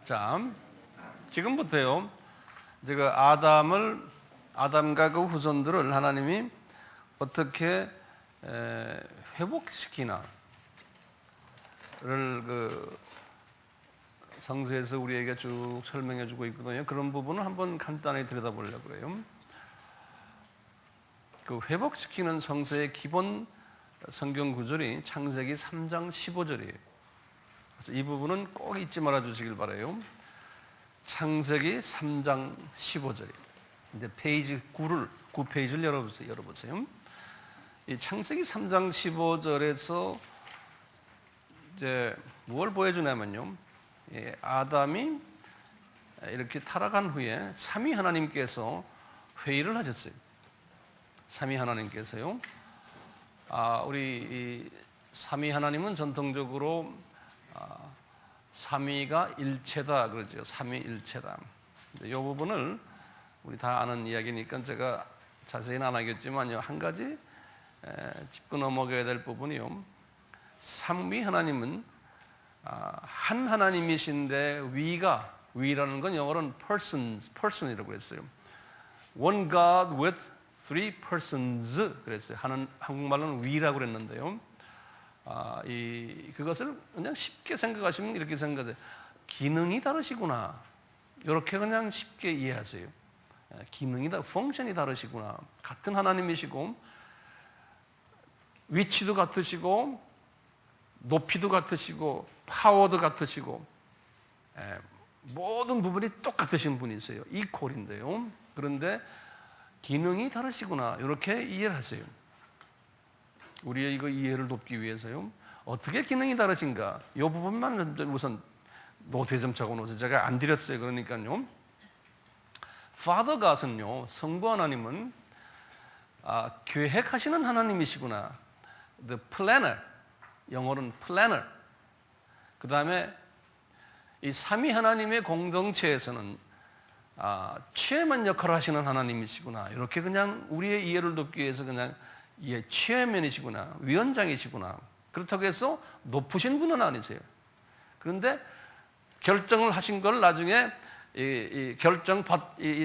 자, 지금부터요. 제가 아담과 그 후손들을 하나님이 어떻게 회복시키나를 성서에서 우리에게 쭉 설명해 주고 있거든요. 그런 부분을 한번 간단히 들여다보려고 그래요. 그 회복시키는 성서의 기본 성경 구절이 창세기 3장 15절이에요. 그래서 이 부분은 꼭 잊지 말아 주시길 바라요. 창세기 3장 15절이에요. 이제 페이지 9페이지를 열어보세요. 이 창세기 3장 15절에서 이제 뭘 보여주냐면요. 아담이 이렇게 타락한 후에 삼위 하나님께서 회의를 하셨어요. 삼위 하나님께서요. 우리 이 삼위 하나님은 전통적으로 삼위가 일체다 그러죠. 삼위일체다. 이 부분을 우리 다 아는 이야기니까 제가 자세히는 안 하겠지만 한 가지 짚고 넘어가야 될 부분이요. 삼위 하나님은 한 하나님이신데 위라는 건 영어로는 person이라고 그랬어요. One God with three persons 그랬어요. 한국말로는 위라고 그랬는데요. 그것을 그냥 쉽게 생각하시면 이렇게 생각해요. 기능이 다르시구나. 이렇게 그냥 쉽게 이해하세요. 펑션이 다르시구나. 같은 하나님이시고 위치도 같으시고 높이도 같으시고 파워도 같으시고 모든 부분이 똑같으신 분이세요. 이퀄인데요. 그런데 기능이 다르시구나. 이렇게 이해를 하세요. 우리의 이거 이해를 돕기 위해서요. 어떻게 기능이 다르신가? 이 부분만 우선 노트에 좀 적어놓으세요. 제가 안 드렸어요. 그러니까요. Father God은요, 성부 하나님은 계획하시는 하나님이시구나. The planner, 영어로는 planner. 그 다음에 이 삼위 하나님의 공동체에서는 체어맨 역할을 하시는 하나님이시구나. 이렇게 그냥 우리의 이해를 돕기 위해서 그냥 체어맨이시구나, 위원장이시구나. 그렇다고 해서 높으신 분은 아니세요. 그런데 결정을 하신 걸 나중에 이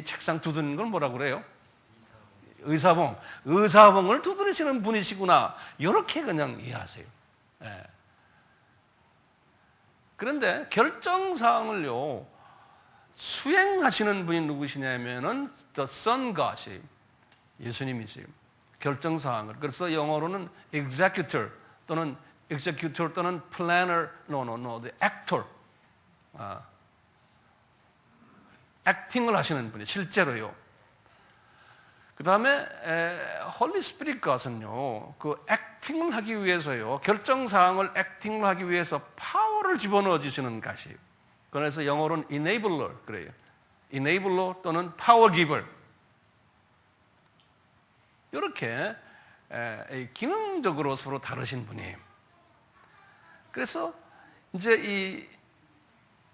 책상 두드리는 걸 뭐라고 그래요? 의사봉을 두드리시는 분이시구나. 이렇게 그냥 이해하세요. 그런데 결정사항을요 수행하시는 분이 누구시냐면은 The Son God이 예수님이세요. 결정사항을. 그래서 영어로는 executor 또는 planner, the actor. 액팅을 하시는 분이 실제로요. 그 다음에 홀리 스피릿 것은요, 그 액팅을 하기 위해서요, 결정사항을 액팅을 하기 위해서 파워를 집어넣어 주시는 것이에요. 그래서 영어로는 enabler 그래요. enabler 또는 power giver. 이렇게 기능적으로 서로 다르신 분이에요. 그래서 이제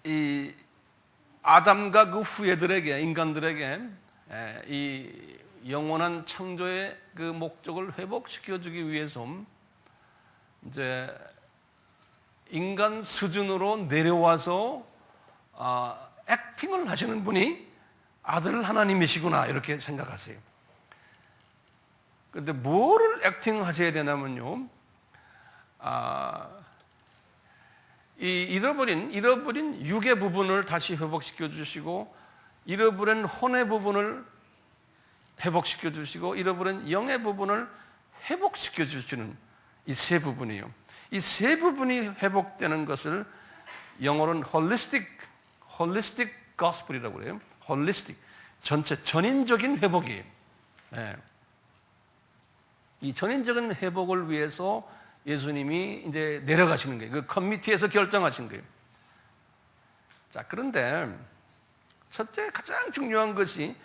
이 아담과 그 후예들에게, 인간들에게 이 영원한 창조의 그 목적을 회복시켜주기 위해서 이제 인간 수준으로 내려와서 액팅을 하시는 분이 아들 하나님이시구나 이렇게 생각하세요. 그런데 뭐를 액팅하셔야 되냐면요, 잃어버린 육의 부분을 다시 회복시켜 주시고, 잃어버린 혼의 부분을 회복시켜 주시고, 잃어버린 영의 부분을 회복시켜 주시는 이 세 부분이에요. 이 세 부분이 회복되는 것을 영어로는 홀리스틱 gospel이라고 그래요. 홀리스틱, 전체 전인적인 회복이에요. 이 전인적인 회복을 위해서 예수님이 이제 내려가시는 거예요. 그 커미티에서 결정하신 거예요. 자, 그런데 첫째 가장 중요한 것이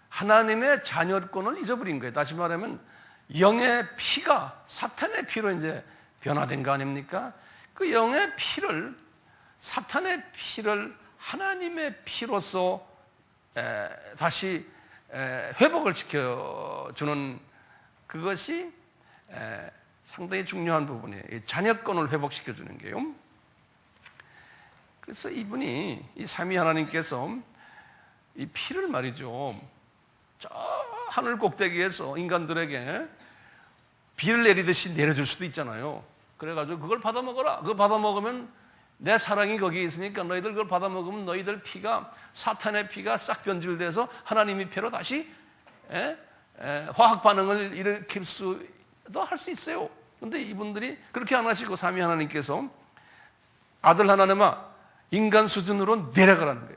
하나님의 자녀권을 잊어버린 거예요. 다시 말하면 영의 피가 사탄의 피로 이제 변화된 거 아닙니까? 그 영의 피를, 사탄의 피를 하나님의 피로서 다시 회복을 시켜주는 그것이 상당히 중요한 부분이에요. 자녀권을 회복시켜주는 게요. 그래서 이분이 이 삼위 하나님께서 이 피를 말이죠, 저 하늘 꼭대기에서 인간들에게 비를 내리듯이 내려줄 수도 있잖아요. 그래가지고 그걸 받아 먹어라. 그거 받아 먹으면 내 사랑이 거기 있으니까 너희들 그걸 받아 먹으면 너희들 피가, 사탄의 피가 싹 변질돼서 하나님의 피로 다시 화학 반응을 일으킬 수도 할 수 있어요. 근데 이분들이 그렇게 안 하시고 삼위 하나님께서 아들 하나님아 인간 수준으로 내려가라는 거예요.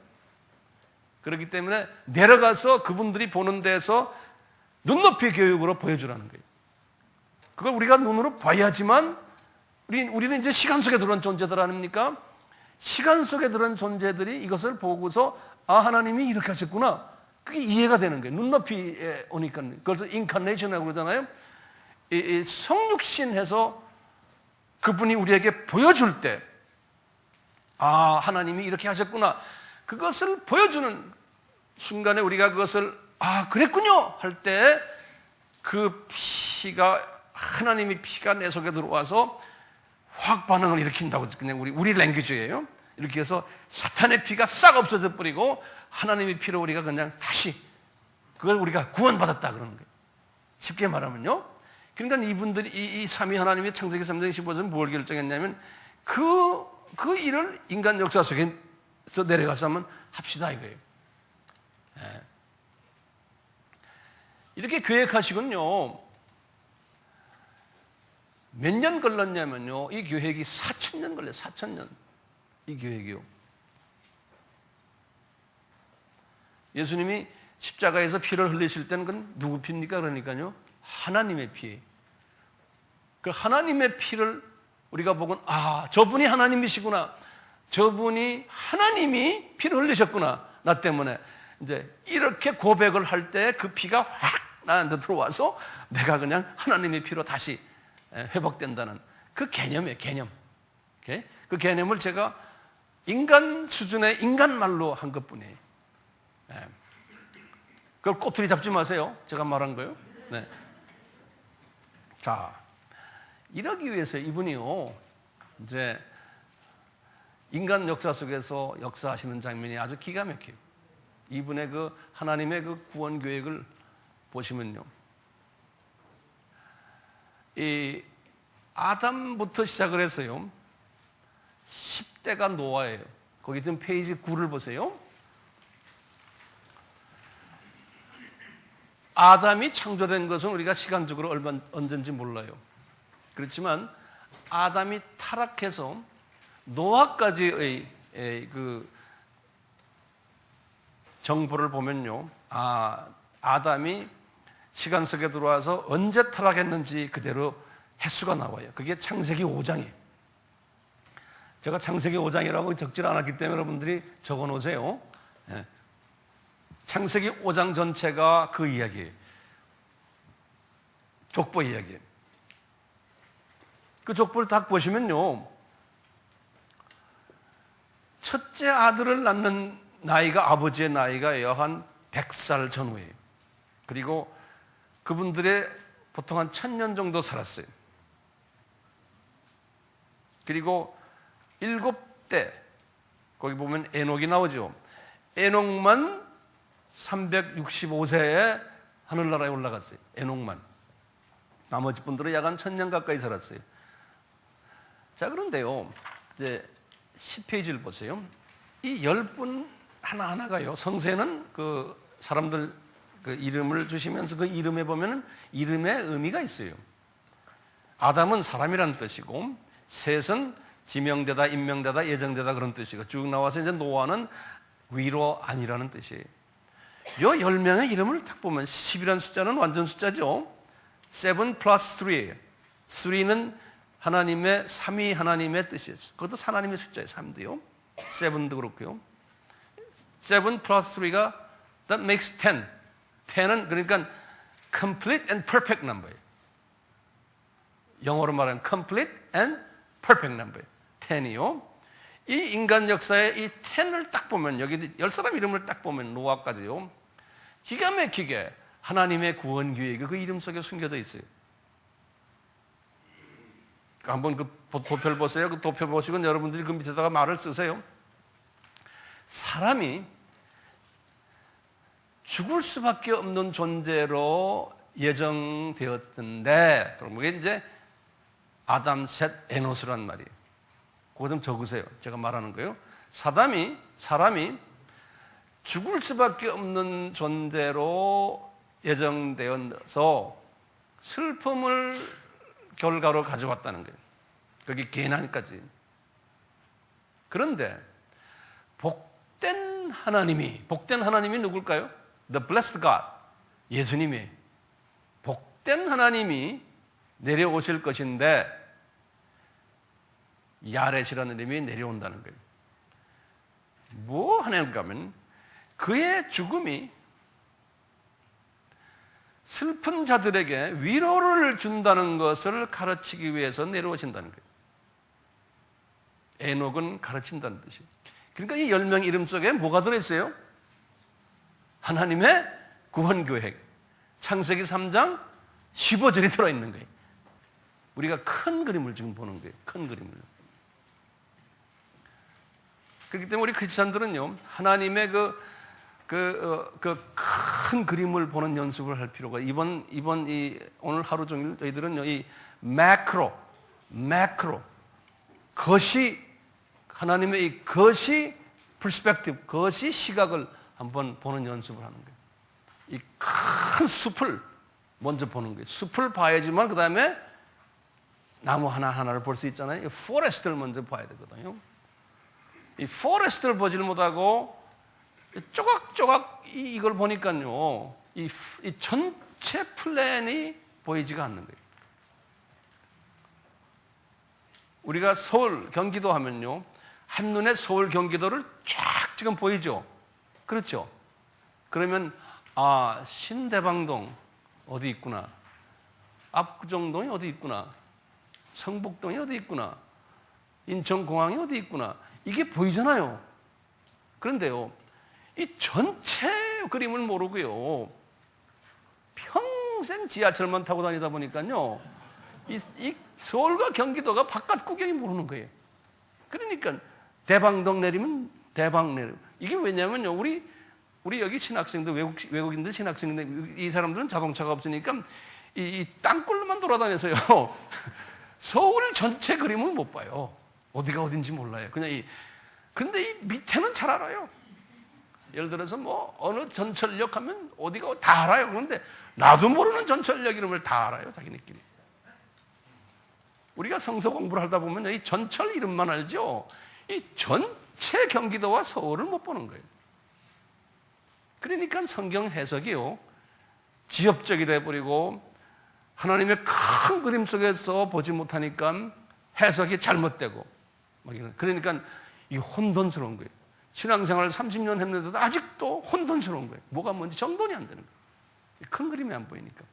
그렇기 때문에 내려가서 그분들이 보는 데서 눈높이 교육으로 보여주라는 거예요. 그걸 우리가 눈으로 봐야지만 우리는 이제 시간 속에 들어온 존재들 아닙니까? 시간 속에 들어온 존재들이 이것을 보고서 아 하나님이 이렇게 하셨구나. 그게 이해가 되는 거예요. 눈높이에 오니까. 그래서 인카네이션이라고 그러잖아요. 이 성육신해서 그분이 우리에게 보여줄 때 아 하나님이 이렇게 하셨구나. 그것을 보여주는 순간에 우리가 그것을 아 그랬군요 할 때 그 피가 하나님의 피가 내 속에 들어와서 화학 반응을 일으킨다고 그냥 우리 랭귀지예요. 이렇게 해서 사탄의 피가 싹 없어져 버리고 하나님의 피로 우리가 그냥 다시 그걸 우리가 구원받았다 그러는 거예요. 쉽게 말하면요. 그러니까 이분들이 이 삼위 하나님의 창세기 3장 15절은 뭘 결정했냐면 그 일을 인간 역사 속에서 내려가서 한번 합시다 이거예요. 네. 이렇게 계획하시군요. 몇 년 걸렸냐면요. 이 계획이 4,000년 걸려요. 4,000년. 이 계획이요. 예수님이 십자가에서 피를 흘리실 때는 그건 누구 피입니까? 그러니까요. 하나님의 피. 그 하나님의 피를 우리가 보곤 아, 저분이 하나님이시구나. 저분이 하나님이 피를 흘리셨구나. 나 때문에. 이제 이렇게 고백을 할 때 그 피가 확 나한테 들어와서 내가 그냥 하나님의 피로 다시 회복된다는 그 개념이에요. 개념. 그 개념을 제가 인간 수준의 인간말로 한 것뿐이에요. 그걸 꼬투리 잡지 마세요. 제가 말한 거요. 네. 자, 이러기 위해서 이분이요, 이제 인간 역사 속에서 역사하시는 장면이 아주 기가 막혀요. 이분의 그 하나님의 그 구원 계획을 보시면요, 이 아담부터 시작을 해서요 10대가 노아예요. 거기 지금 페이지 9를 보세요. 아담이 창조된 것은 우리가 시간적으로 언젠지 몰라요. 그렇지만 아담이 타락해서 노아까지의 그 정보를 보면요, 아담이 시간 속에 들어와서 언제 타락했는지 그대로 횟수가 나와요. 그게 창세기 5장이에요. 제가 창세기 5장이라고 적질 않았기 때문에 여러분들이 적어 놓으세요. 창세기 5장 전체가 그 이야기예요. 족보 이야기예요. 그 족보를 딱 보시면요, 첫째 아들을 낳는 나이가 아버지의 나이가 한 100살 전후예요. 그리고 그분들의 보통 한 1000년 정도 살았어요. 그리고 7대, 거기 보면 에녹이 나오죠. 에녹만 365세에 하늘나라에 올라갔어요. 에녹만. 나머지 분들은 약 한 1000년 가까이 살았어요. 자, 그런데요, 이제 10페이지를 보세요. 이 10분 하나하나가요, 성세는 그 사람들 그 이름을 주시면서 그 이름에 보면은 이름의 의미가 있어요. 아담은 사람이라는 뜻이고, 셋은 지명되다, 임명되다, 예정되다 그런 뜻이고, 쭉 나와서 이제 노아는 위로 아니라는 뜻이에요. 요 10명의 이름을 딱 보면 10이라는 숫자는 완전 숫자죠. 7 플러스 3예요. 3는 하나님의, 삼위 하나님의 뜻이에요. 그것도 하나님의 숫자예요. 3도요. 7도 그렇고요. 7 플러스 3가 that makes 10. 10은 그러니까 complete and perfect number예요. 영어로 말하면 complete and perfect number예요. 10이요. 이 인간 역사의 이 10을 딱 보면, 여기 10사람 이름을 딱 보면 노아까지요, 기가 막히게 하나님의 구원 계획이 그 이름 속에 숨겨져 있어요. 한번 그 도표를 보세요. 그 도표 보시고 여러분들이 그 밑에다가 말을 쓰세요. 사람이 죽을 수밖에 없는 존재로 예정되었던데, 그럼 그게 이제 아담, 셋, 에노스란 말이에요. 그거 좀 적으세요. 제가 말하는 거예요. 사람이 죽을 수밖에 없는 존재로 예정되어서 슬픔을 결과로 가져왔다는 거예요. 그게 개난까지. 그런데 복된 하나님이 누굴까요? The blessed God, 예수님이 복된 하나님이 내려오실 것인데 야렛이라는 이름이 내려온다는 거예요. 뭐 하는가 하면 그의 죽음이 슬픈 자들에게 위로를 준다는 것을 가르치기 위해서 내려오신다는 거예요. 에녹은 가르친다는 뜻이에요. 그러니까 이 10명 이름 속에 뭐가 들어있어요? 하나님의 구원계획. 창세기 3장 15절이 들어있는 거예요. 우리가 큰 그림을 지금 보는 거예요. 큰 그림을. 그렇기 때문에 우리 크리스찬들은요, 하나님의 큰 그림을 보는 연습을 할 필요가, 오늘 하루 종일 저희들은요, 이 매크로, 하나님의 이 퍼스펙티브, 시각을 한번 보는 연습을 하는 거예요. 이 큰 숲을 먼저 보는 거예요. 숲을 봐야지만 그 다음에 나무 하나하나를 볼 수 있잖아요. 이 포레스트를 먼저 봐야 되거든요. 이 포레스트를 보질 못하고 조각조각 이걸 보니까요, 이 전체 플랜이 보이지가 않는 거예요. 우리가 서울, 경기도 하면요, 한눈에 서울, 경기도를 쫙 지금 보이죠? 그렇죠? 그러면, 신대방동 어디 있구나. 압구정동이 어디 있구나. 성북동이 어디 있구나. 인천공항이 어디 있구나. 이게 보이잖아요. 그런데요, 이 전체 그림을 모르고요, 평생 지하철만 타고 다니다 보니까요, 이 서울과 경기도가 바깥 구경이 모르는 거예요. 그러니까 대방동 내리면 대방 내리고. 이게 왜냐면요, 우리 여기 신학생들, 외국인들 신학생들, 이 사람들은 자동차가 없으니까 이 땅굴로만 돌아다녀서요, 서울 전체 그림을 못 봐요. 어디가 어딘지 몰라요. 그냥 근데 이 밑에는 잘 알아요. 예를 들어서 뭐 어느 전철역 하면 어디가 다 알아요. 그런데 나도 모르는 전철역 이름을 다 알아요. 자기네끼리. 우리가 성서 공부를 하다 보면 이 전철 이름만 알죠. 이 전체 경기도와 서울을 못 보는 거예요. 그러니까 성경 해석이요, 지엽적이 돼버리고 하나님의 큰 그림 속에서 보지 못하니까 해석이 잘못되고, 그러니까 이 혼돈스러운 거예요. 신앙생활을 30년 했는데도 아직도 혼돈스러운 거예요. 뭐가 뭔지 정돈이 안 되는 거예요. 큰 그림이 안 보이니까.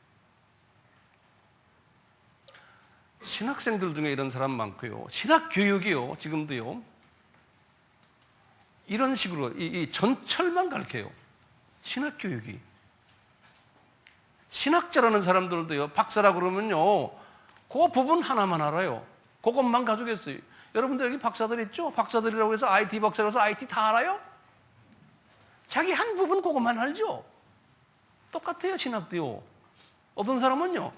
신학생들 중에 이런 사람 많고요. 신학교육이요, 지금도요, 이런 식으로 이 전철만 가르쳐요. 신학교육이. 신학자라는 사람들도요, 박사라고 그러면요, 그 부분 하나만 알아요. 그것만 가지고 있어요. 여러분들 여기 박사들 있죠? 박사들이라고 해서 IT 박사라서 IT 다 알아요? 자기 한 부분 그것만 알죠? 똑같아요, 신학도요. 어떤 사람은요,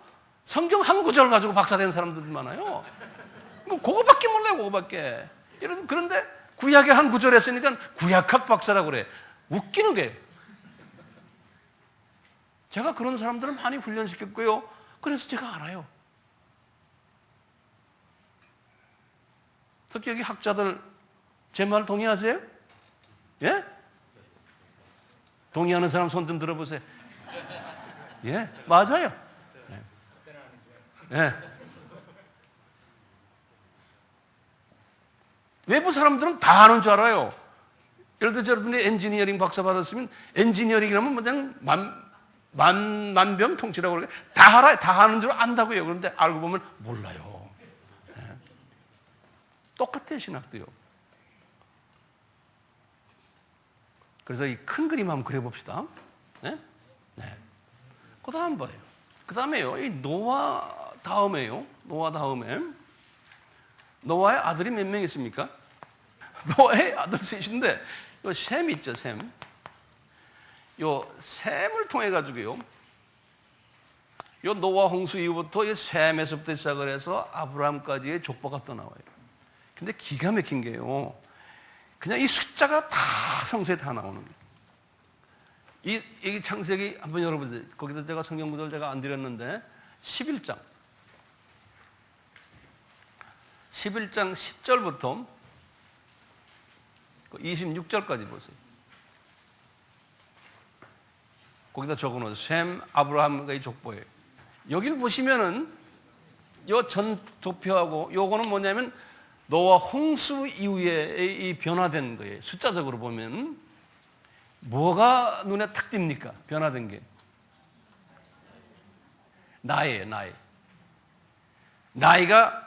성경 한 구절 가지고 박사 된 사람들 많아요. 뭐 그거밖에 몰라요, 그거밖에. 그런데 구약의 한 구절 했으니까 구약학 박사라고 그래. 웃기는 거예요. 제가 그런 사람들을 많이 훈련시켰고요. 그래서 제가 알아요. 특히 여기 학자들 제 말 동의하세요? 예? 동의하는 사람 손 좀 들어보세요. 예, 맞아요. 예. 외부 사람들은 다 아는 줄 알아요. 예를 들어서 여러분이 엔지니어링 박사 받았으면 엔지니어링이라면 그냥 만병통치라고 그러게 다 알아요. 다 아는 줄 안다고요. 그런데 알고 보면 몰라요. 예. 똑같아요, 신학도요. 그래서 이 큰 그림 한번 그려봅시다. 네? 네. 그 다음 뭐예요? 그 다음에요, 이 노아 다음에 노아의 아들이 몇 명 있습니까? 노아의 아들 셋인데 셈 있죠, 셈. 요 셈을 통해 가지고요. 요 노아 홍수 이후부터 이 셈에서부터 시작을 해서 아브라함까지의 족보가 또 나와요. 근데 기가 막힌 게요. 그냥 이 숫자가 다 성서에 다 나오는 거예요. 이 창세기 한번 열어보세요. 거기서 제가 성경 구절을 제가 안 드렸는데 11장 10절부터 26절까지 보세요. 거기다 적어놓은 셈, 아브라함의 족보예요. 여기를 보시면은 요 전 도표하고 요거는 뭐냐면 노아 홍수 이후에 이 변화된 거예요. 숫자적으로 보면 뭐가 눈에 탁 띕니까? 변화된 게 나이예요. 나이가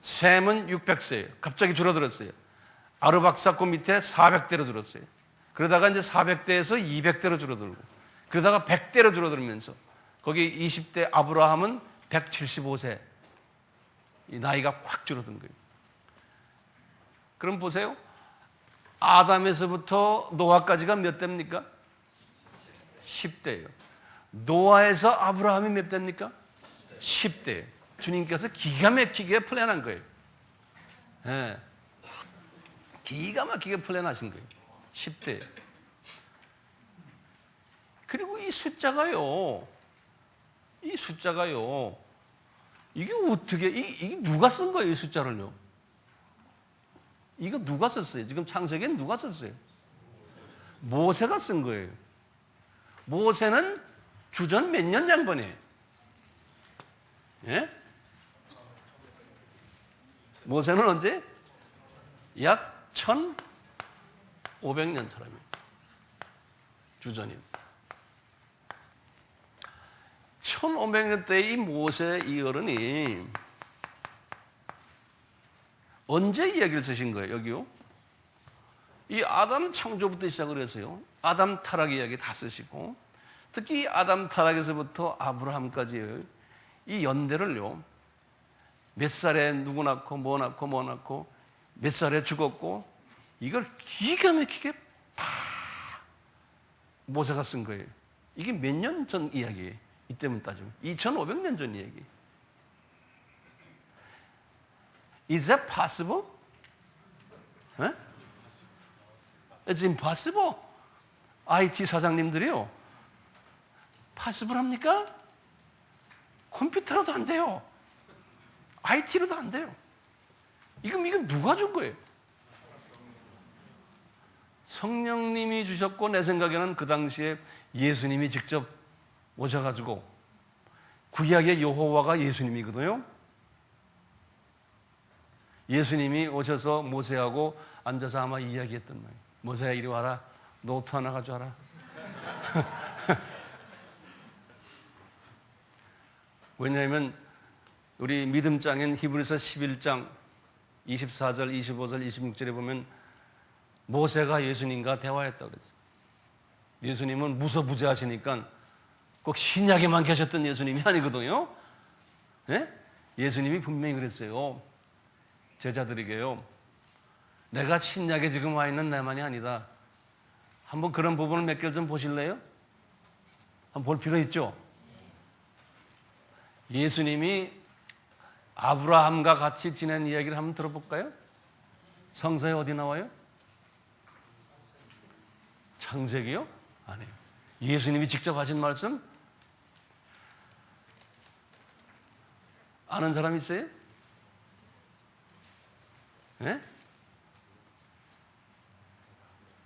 셈은 600세예요. 갑자기 줄어들었어요. 아르박사 그 밑에 400대로 줄었어요. 그러다가 이제 400대에서 200대로 줄어들고, 그러다가 100대로 줄어들면서 거기 20대 아브라함은 175세. 이 나이가 확 줄어든 거예요. 그럼 보세요. 아담에서부터 노아까지가 몇 대입니까? 10대예요. 노아에서 아브라함이 몇 대입니까? 10대. 주님께서 기가 막히게 플랜한 거예요. 네. 기가 막히게 플랜하신 거예요. 10대. 그리고 이 숫자가요, 이게 어떻게, 이게 누가 쓴 거예요, 이 숫자를요? 이거 누가 썼어요? 지금 창세기엔 누가 썼어요? 모세가 쓴 거예요. 모세는 주전 몇 년 양반이에요? 예? 모세는 언제? 약 1500년 사람이에요. 주전이. 1500년 때 이 모세 이 어른이 언제 이야기를 쓰신 거예요, 여기요? 이 아담 창조부터 시작을 해서요. 아담 타락 이야기 다 쓰시고, 특히 아담 타락에서부터 아브라함까지 이 연대를요, 몇 살에 누구 낳고, 뭐 낳고, 뭐 낳고, 몇 살에 죽었고, 이걸 기가 막히게 다 모세가 쓴 거예요. 이게 몇 년 전 이야기예요. 이때만 따지면. 2500년 전 이야기. Is that possible? 네? It's impossible. IT 사장님들이요. possible 합니까? 컴퓨터로도 안 돼요. IT로도 안 돼요. 이거 누가 준 거예요? 성령님이 주셨고, 내 생각에는 그 당시에 예수님이 직접 오셔가지고, 구약의 여호와가 예수님이거든요. 예수님이 오셔서 모세하고 앉아서 아마 이야기했던 말이에요. 모세야, 이리 와라. 노트 하나 가져와라. 왜냐하면 우리 믿음장인 히브리서 11장 24절, 25절, 26절에 보면 모세가 예수님과 대화했다고 그랬어요. 예수님은 무소부재하시니까 꼭 신약에만 계셨던 예수님이 아니거든요. 네? 예수님이 분명히 그랬어요. 제자들에게요. 내가 신약에 지금 와 있는 내만이 아니다. 한번 그런 부분을 몇 개 좀 보실래요? 한번 볼 필요 있죠? 예수님이 아브라함과 같이 지낸 이야기를 한번 들어볼까요? 성서에 어디 나와요? 창세기요? 아니에요. 예수님이 직접 하신 말씀? 아는 사람 있어요? 네?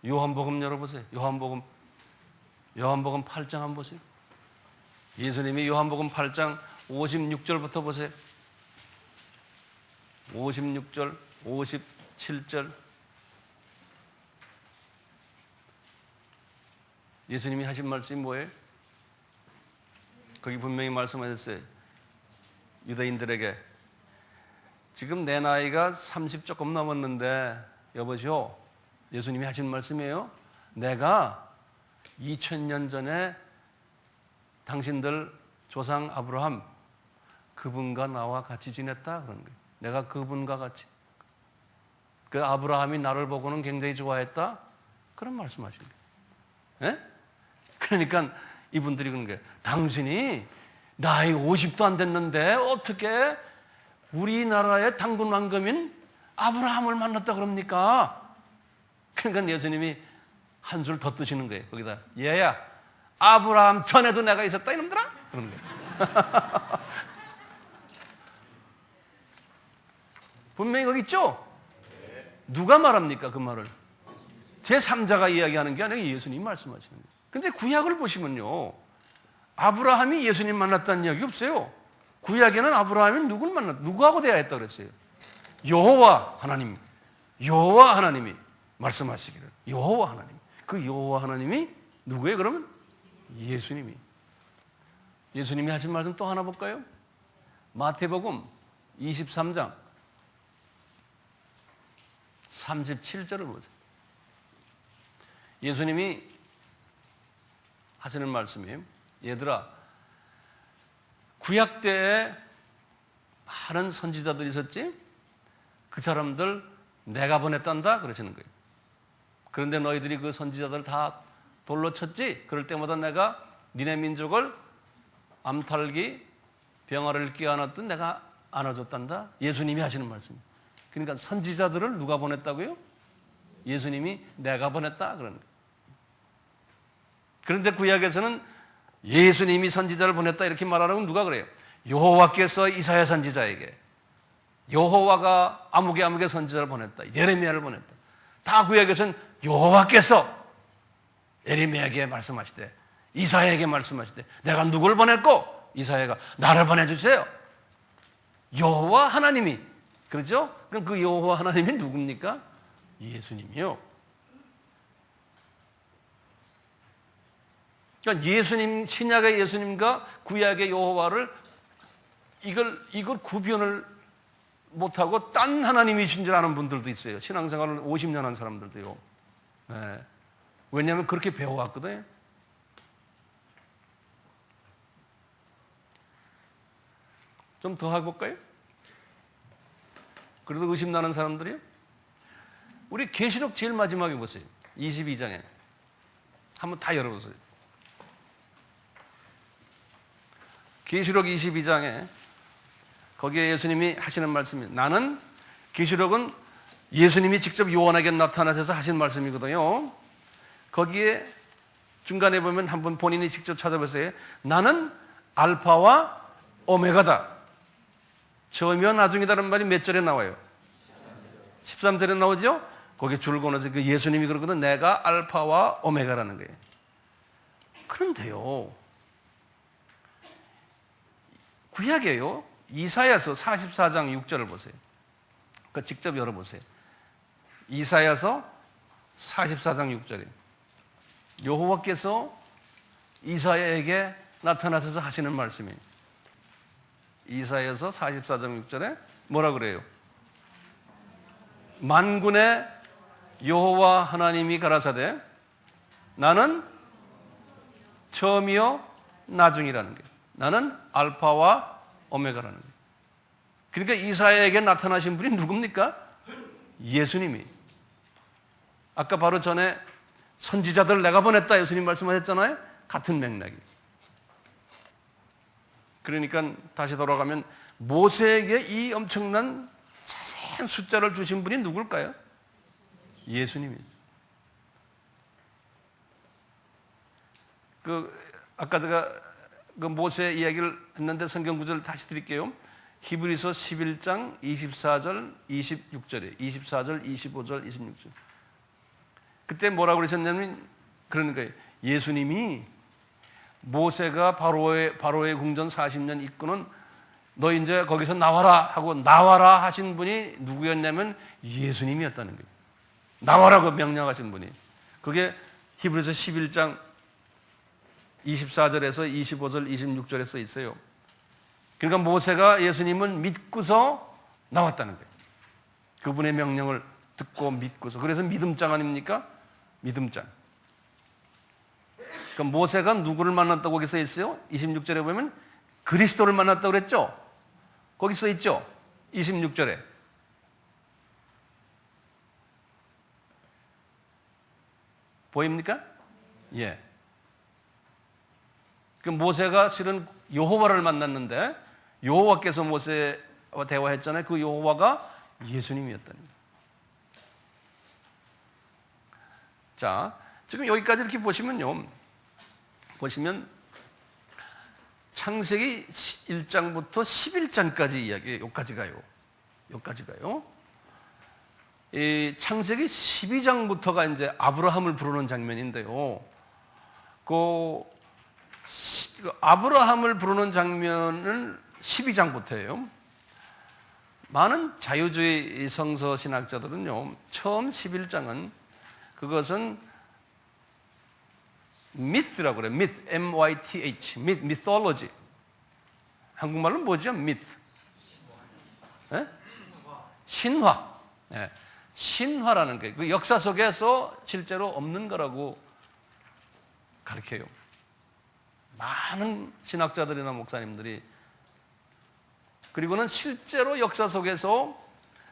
요한복음 열어보세요. 요한복음 8장 한번 보세요. 예수님이 요한복음 8장 56절부터 보세요. 56절, 57절. 예수님이 하신 말씀이 뭐예요? 거기 분명히 말씀하셨어요. 유대인들에게 지금 내 나이가 30 조금 넘었는데 여보시오, 예수님이 하신 말씀이에요. 내가 2000년 전에 당신들 조상 아브라함 그분과 나와 같이 지냈다 그런 거예요. 내가 그분과 같이, 그 아브라함이 나를 보고는 굉장히 좋아했다. 그런 말씀하시는 거예요. 예? 그러니까 이분들이 그런 거예요. 당신이 나이 50도 안 됐는데 어떻게 우리나라의 당군 왕금인 아브라함을 만났다 그럽니까? 그러니까 예수님이 한술 더 뜨시는 거예요. 거기다 얘야, 아브라함 전에도 내가 있었다 이놈들아, 그러는 거예요. 분명히 거기 있죠? 누가 말합니까 그 말을? 제3자가 이야기하는 게 아니라 예수님이 말씀하시는 거예요. 근데 구약을 보시면요, 아브라함이 예수님 만났다는 이야기 없어요. 구약에는 아브라함이 누굴 만났다, 누구하고 대화했다고 그랬어요? 여호와 하나님, 여호와 하나님이 말씀하시기를, 여호와 하나님. 그 여호와 하나님이 누구예요 그러면? 예수님이. 예수님이 하신 말씀 또 하나 볼까요? 마태복음 23장 37절을 보세요. 예수님이 하시는 말씀이에요. 얘들아, 구약 때에 많은 선지자들이 있었지? 그 사람들 내가 보냈단다 그러시는 거예요. 그런데 너희들이 그 선지자들 다 돌로 쳤지? 그럴 때마다 내가 니네 민족을 암탈기, 병아를 끼워안았던 내가 안아줬단다. 예수님이 하시는 말씀이에요. 그러니까 선지자들을 누가 보냈다고요? 예수님이 내가 보냈다 그러는 거예요. 그런데 구약에서는 예수님이 선지자를 보냈다 이렇게 말하라고 누가 그래요? 여호와께서 이사야 선지자에게, 여호와가 아무개 선지자를 보냈다, 예레미야를 보냈다. 다 구약에서는 여호와께서 예레미야에게 말씀하시되, 이사야에게 말씀하시되, 내가 누구를 보냈고? 이사야가 나를 보내주세요. 여호와 하나님이, 그렇죠? 그럼 그 여호와 하나님이 누굽니까? 예수님이요. 그러니까 예수님, 신약의 예수님과 구약의 여호와를 이걸 구별을 못하고 딴 하나님이신 줄 아는 분들도 있어요. 신앙생활을 50년 한 사람들도요. 네. 왜냐하면 그렇게 배워왔거든요. 좀 더 해볼까요? 그래도 의심나는 사람들이요. 우리 계시록 제일 마지막에 보세요. 22장에 한번 다 열어보세요. 계시록 22장에 거기에 예수님이 하시는 말씀이, 나는, 계시록은 예수님이 직접 요한에게 나타나셔서 하신 말씀이거든요. 거기에 중간에 보면 한번 본인이 직접 찾아보세요. 나는 알파와 오메가다. 처음이와 나중이다라는 말이 몇 절에 나와요? 13절에 나오죠? 거기에 줄 그어서 그 예수님이 그러거든. 내가 알파와 오메가라는 거예요. 그런데요, 구약이에요. 이사야서 44장 6절을 보세요. 그 직접 열어보세요. 이사야서 44장 6절에 여호와께서 이사야에게 나타나셔서 하시는 말씀이에요. 이사야서 44장 6절에 뭐라 그래요? 만군의 여호와 하나님이 가라사대 나는 처음이요 나중이라는 거예요. 나는 알파와 오메가라는 거예요. 그러니까 이사야에게 나타나신 분이 누굽니까? 예수님이. 아까 바로 전에 선지자들 내가 보냈다 예수님 말씀하셨잖아요. 같은 맥락이에요. 그러니까 다시 돌아가면 모세에게 이 엄청난 자세한 숫자를 주신 분이 누굴까요? 예수님이죠. 아까 제가 그 모세 이야기를 했는데 성경 구절을 다시 드릴게요. 히브리서 11장 24절 26절에 24절 25절 26절. 그때 뭐라고 그러셨냐면 그러는 거예요. 예수님이 모세가 바로의 궁전 40년 있고는 너 이제 거기서 나와라 하고 나와라 하신 분이 누구였냐면 예수님이었다는 거예요. 나와라고 명령하신 분이. 그게 히브리서 11장 24절에서 25절 26절에 써 있어요. 그러니까 모세가 예수님을 믿고서 나왔다는 거예요. 그분의 명령을 듣고 믿고서. 그래서 믿음장 아닙니까? 믿음장. 그럼 모세가 누구를 만났다고 거기 써 있어요? 26절에 보면 그리스도를 만났다고 그랬죠? 거기 써 있죠? 26절에. 보입니까? 예. 그 모세가 실은 여호와를 만났는데 여호와께서 모세와 대화했잖아요. 그 여호와가 예수님이었다는 거예요. 자, 지금 여기까지 이렇게 보시면요. 보시면 창세기 1장부터 11장까지 이야기예요. 여기까지 가요. 여기까지 가요. 이 창세기 12장부터가 이제 아브라함을 부르는 장면인데요. 그 아브라함을 부르는 장면은 12장부터예요. 많은 자유주의 성서 신학자들은요, 처음 11장은 그것은 myth라고 그래요. myth, M-Y-T-H, mythology. 한국말로 뭐죠? myth. 네? 신화. 네. 신화라는 게 그 역사 속에서 실제로 없는 거라고 가르쳐요. 많은 신학자들이나 목사님들이. 그리고는 실제로 역사 속에서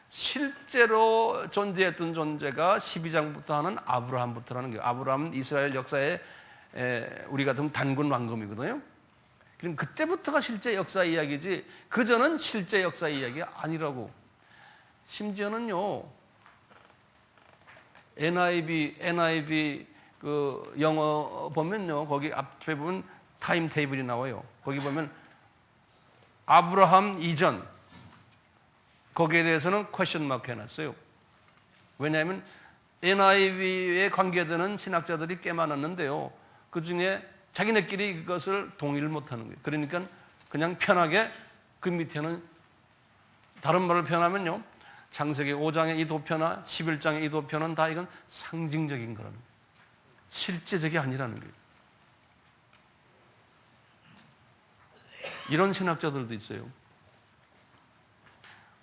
실제로 존재했던 존재가 12장부터 하는 아브라함부터라는 거예요. 아브라함은 이스라엘 역사에 우리 같은 단군 왕검이거든요. 그럼 그때부터가 실제 역사 이야기지, 그전은 실제 역사 이야기가 아니라고. 심지어는요, NIV 그 영어 보면요, 거기 앞에 보면 타임 테이블이 나와요. 거기 보면 아브라함 이전, 거기에 대해서는 퀘스천 마크 해놨어요. 왜냐하면 NIV에 관계되는 신학자들이 꽤 많았는데요, 그 중에 자기네끼리 그것을 동의를 못하는 거예요. 그러니까 그냥 편하게 그 밑에는, 다른 말을 표현하면요, 창세기 5장의 이 도표나 11장의 이 도표는 다 이건 상징적인 거라는 거예요. 실제적이 아니라는 거예요. 이런 신학자들도 있어요.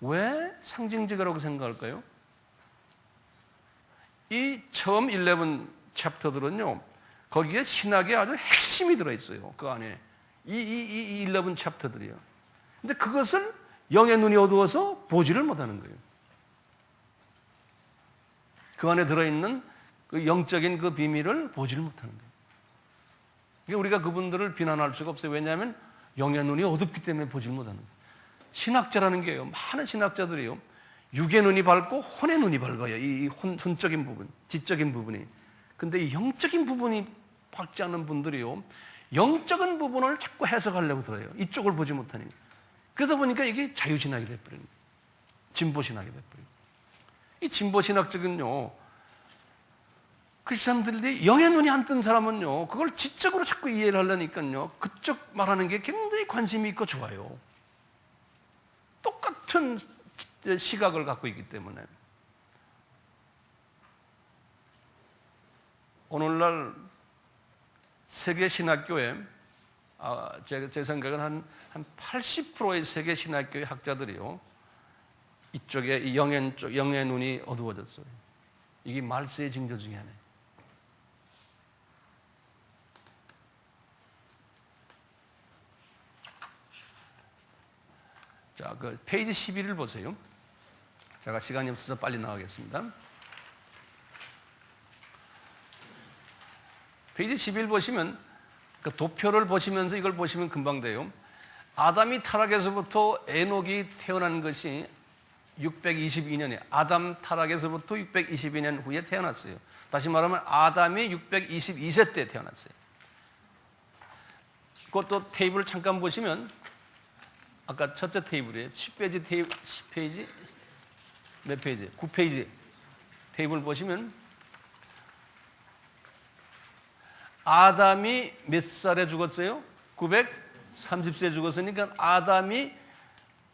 왜 상징적이라고 생각할까요? 이 처음 11 챕터들은요, 거기에 신학의 아주 핵심이 들어있어요. 그 안에. 이 11 챕터들이요. 근데 그것을 영의 눈이 어두워서 보지를 못하는 거예요. 그 안에 들어있는 그 영적인 그 비밀을 보지를 못하는 거예요. 그러니까 우리가 그분들을 비난할 수가 없어요. 왜냐하면 영의 눈이 어둡기 때문에 보지를 못하는 거예요. 신학자라는 게요, 많은 신학자들이요, 육의 눈이 밝고 혼의 눈이 밝아요. 이 혼적인 부분, 지적인 부분이. 근데 이 영적인 부분이 밝지 않은 분들이요, 영적인 부분을 자꾸 해석하려고 들어요. 이쪽을 보지 못하니. 그러다 보니까 이게 자유신학이 돼버리는 거예요. 진보신학이 돼버리는 거예요. 이 진보신학적은요, 크리스천들이 영의 눈이 안 뜬 사람은요, 그걸 지적으로 자꾸 이해를 하려니까요, 그쪽 말하는 게 굉장히 관심이 있고 좋아요. 똑같은 시각을 갖고 있기 때문에. 오늘날 세계 신학교에, 제 생각은 한 80%의 세계 신학교의 학자들이요, 이쪽에 이 영의 눈이 어두워졌어요. 이게 말세의 징조 중에 하나예요. 자, 그 페이지 11을 보세요. 제가 시간이 없어서 빨리 나가겠습니다. 페이지 11 보시면, 그 도표를 보시면서 이걸 보시면 금방 돼요. 아담이 타락에서부터 에녹이 태어난 것이 622년에, 아담 타락에서부터 622년 후에 태어났어요. 다시 말하면 아담이 622세 때 태어났어요. 그것도 테이블 잠깐 보시면, 아까 첫째 테이블이에요. 10페이지 몇 페이지? 9페이지 테이블 보시면, 아담이 몇 살에 죽었어요? 930세에 죽었으니까 아담이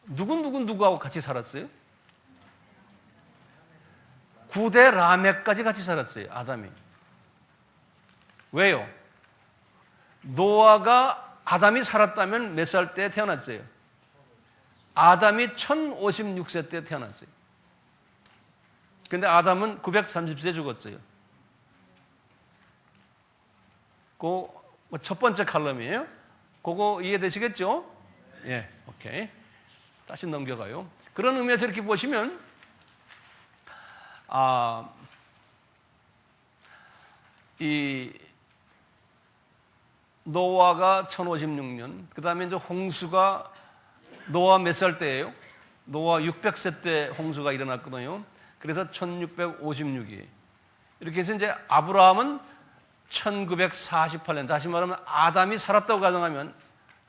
누구하고 같이 살았어요? 9대 라멕까지 같이 살았어요. 아담이. 왜요? 노아가 아담이 살았다면 몇 살 때 태어났어요? 아담이 1056세 때 태어났어요. 근데 아담은 930세에 죽었어요. 그 첫 번째 칼럼이에요. 그거 이해되시겠죠? 예, 오케이. 다시 넘겨가요. 그런 의미에서 이렇게 보시면, 이 노아가 1056년, 그 다음에 이제 홍수가 노아 몇 살 때예요? 노아 600세 때 홍수가 일어났거든요. 그래서 1656이에요. 이렇게 해서 이제 아브라함은 1948년, 다시 말하면 아담이 살았다고 가정하면,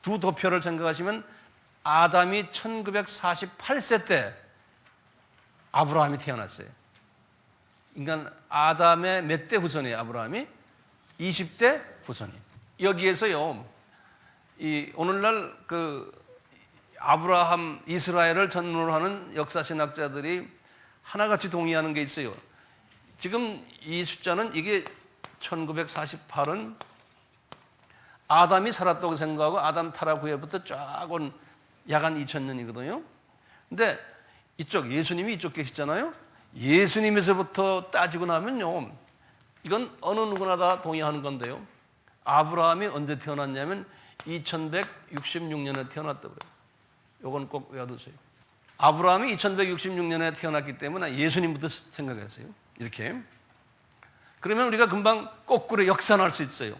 두 도표를 생각하시면 아담이 1948세 때 아브라함이 태어났어요. 인간 아담의 몇 대 후손이에요, 아브라함이? 20대 후손이에요. 여기에서요, 이 오늘날 그 아브라함, 이스라엘을 전문으로 하는 역사신학자들이 하나같이 동의하는 게 있어요. 지금 이 숫자는, 이게 1948은 아담이 살았다고 생각하고 아담 타락 후에부터 쫙 온 약 한 2000년이거든요. 근데 이쪽, 예수님이 이쪽 계시잖아요. 예수님에서부터 따지고 나면요, 이건 어느 누구나 다 동의하는 건데요. 아브라함이 언제 태어났냐면 2166년에 태어났다고 그래요. 이건 꼭 외워두세요. 아브라함이 2166년에 태어났기 때문에 예수님부터 생각했어요. 이렇게. 그러면 우리가 금방 거꾸로 역산할 수 있어요.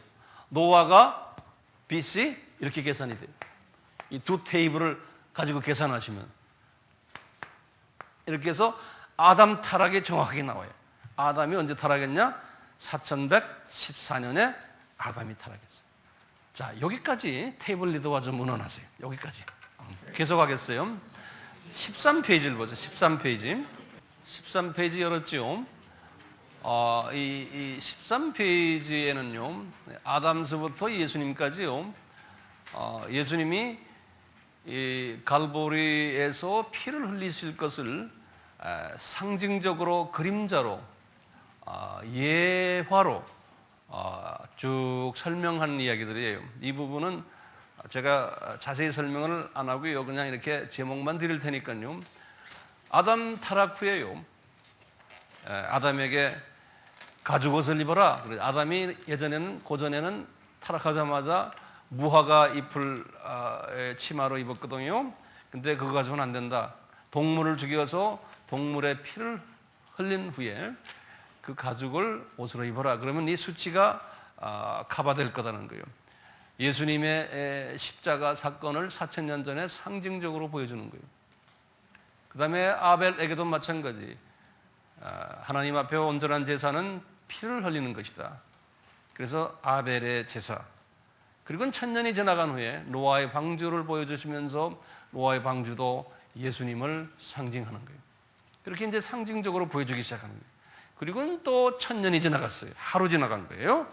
노아가 BC 이렇게 계산이 돼요. 이 두 테이블을 가지고 계산하시면 이렇게 해서 아담 타락이 정확하게 나와요. 아담이 언제 타락했냐? 4114년에 아담이 타락했어요. 자, 여기까지 테이블 리더와 좀 의논하세요. 여기까지. 계속하겠어요. 13페이지를 보죠. 13페이지. 13페이지 열었죠. 이 13페이지에는요, 아담서부터 예수님까지요, 예수님이 이 갈보리에서 피를 흘리실 것을 상징적으로, 그림자로, 예화로 쭉 설명한 이야기들이에요. 이 부분은 제가 자세히 설명을 안 하고요, 그냥 이렇게 제목만 드릴 테니까요. 아담 타락 후에요, 아담에게 가죽옷을 입어라. 아담이 예전에는, 고전에는 타락하자마자 무화과 잎을 치마로 입었거든요. 근데 그거 가지고는 안 된다. 동물을 죽여서 동물의 피를 흘린 후에 그 가죽을 옷으로 입어라. 그러면 이 수치가 커버될 거다는 거예요. 예수님의 십자가 사건을 4000년 전에 상징적으로 보여주는 거예요. 그 다음에 아벨에게도 마찬가지. 하나님 앞에 온전한 제사는 피를 흘리는 것이다. 그래서 아벨의 제사. 그리고 1000년이 지나간 후에 노아의 방주를 보여주시면서 노아의 방주도 예수님을 상징하는 거예요. 그렇게 이제 상징적으로 보여주기 시작하는 거예요. 그리고 또 1000년이 지나갔어요. 하루 지나간 거예요.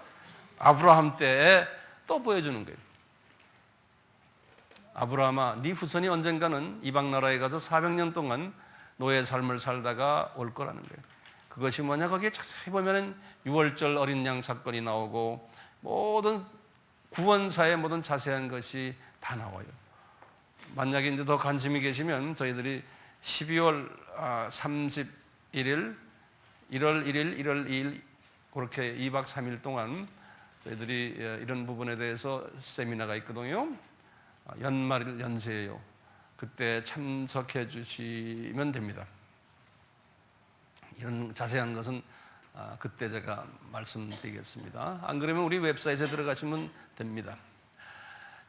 아브라함 때에 또 보여주는 거예요. 아브라함아, 네 후손이 언젠가는 이방 나라에 가서 400년 동안 노예의 삶을 살다가 올 거라는 거예요. 그것이 뭐냐? 거기에 자세히 보면은 6월절 어린 양 사건이 나오고 모든 구원사의 모든 자세한 것이 다 나와요. 만약에 이제 더 관심이 계시면 저희들이 12월 31일, 1월 1일, 1월 2일 그렇게 2박 3일 동안 저희들이 이런 부분에 대해서 세미나가 있거든요. 연말 연세예요. 그때 참석해 주시면 됩니다. 이런 자세한 것은 그때 제가 말씀드리겠습니다. 안 그러면 우리 웹사이트에 들어가시면 됩니다.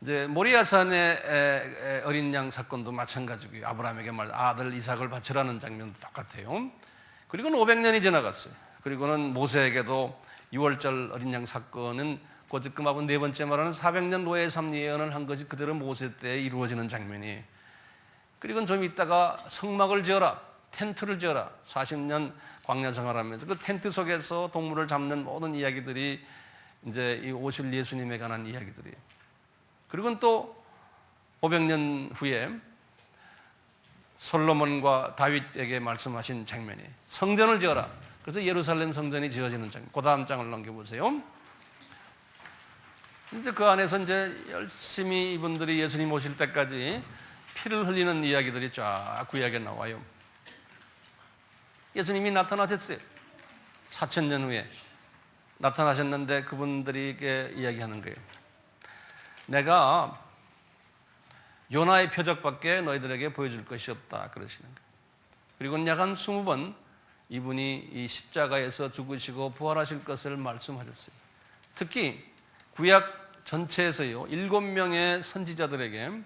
이제 모리아산의 어린 양 사건도 마찬가지고요. 아브라함에게 아들 이삭을 바치라는 장면도 똑같아요. 그리고는 500년이 지나갔어요. 그리고는 모세에게도 6월절 어린 양 사건은 곧지금하고 네 번째 말하는 400년 노예의 삶 예언을 한 것이 그대로 모세 때에 이루어지는 장면이. 그리고 좀 있다가 성막을 지어라, 텐트를 지어라. 40년 광야 생활하면서 그 텐트 속에서 동물을 잡는 모든 이야기들이 이제 이 오실 예수님에 관한 이야기들이에요. 그리고 또 500년 후에 솔로몬과 다윗에게 말씀하신 장면이 성전을 지어라. 그래서 예루살렘 성전이 지어지는 장면. 그 다음 장을 넘겨보세요. 이제 그 안에서 이제 열심히 이분들이 예수님 오실 때까지 피를 흘리는 이야기들이 쫙 구약에 나와요. 예수님이 나타나셨어요. 4000년 후에 나타나셨는데 그분들에게 이야기하는 거예요. 내가 요나의 표적밖에 너희들에게 보여줄 것이 없다 그러시는 거예요. 그리고 약 한 20번 이분이 이 십자가에서 죽으시고 부활하실 것을 말씀하셨어요. 특히 구약 전체에서요 7명의 선지자들에게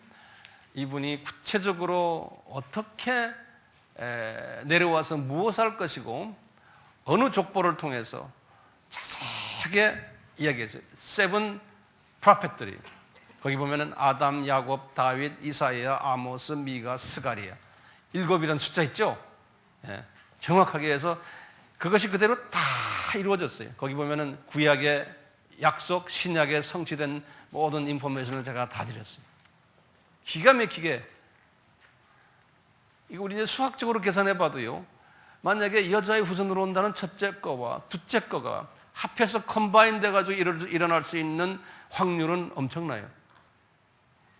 이분이 구체적으로 어떻게 내려와서 무엇을 할 것이고 어느 족보를 통해서 자세하게 이야기했어요. 7 프로펫들이 거기 보면은 아담, 야곱, 다윗, 이사야, 아모스, 미가, 스가랴 7이라는 숫자 있죠? 예, 정확하게 해서 그것이 그대로 다 이루어졌어요. 거기 보면은 구약의 약속, 신약에 성취된 모든 인포메이션을 제가 다 드렸어요. 기가 막히게 이거 우리 이제 수학적으로 계산해 봐도요. 만약에 여자의 후손으로 온다는 첫째 거와 둘째 거가 합해서 컴바인 돼가지고 일어날 수 있는 확률은 엄청나요.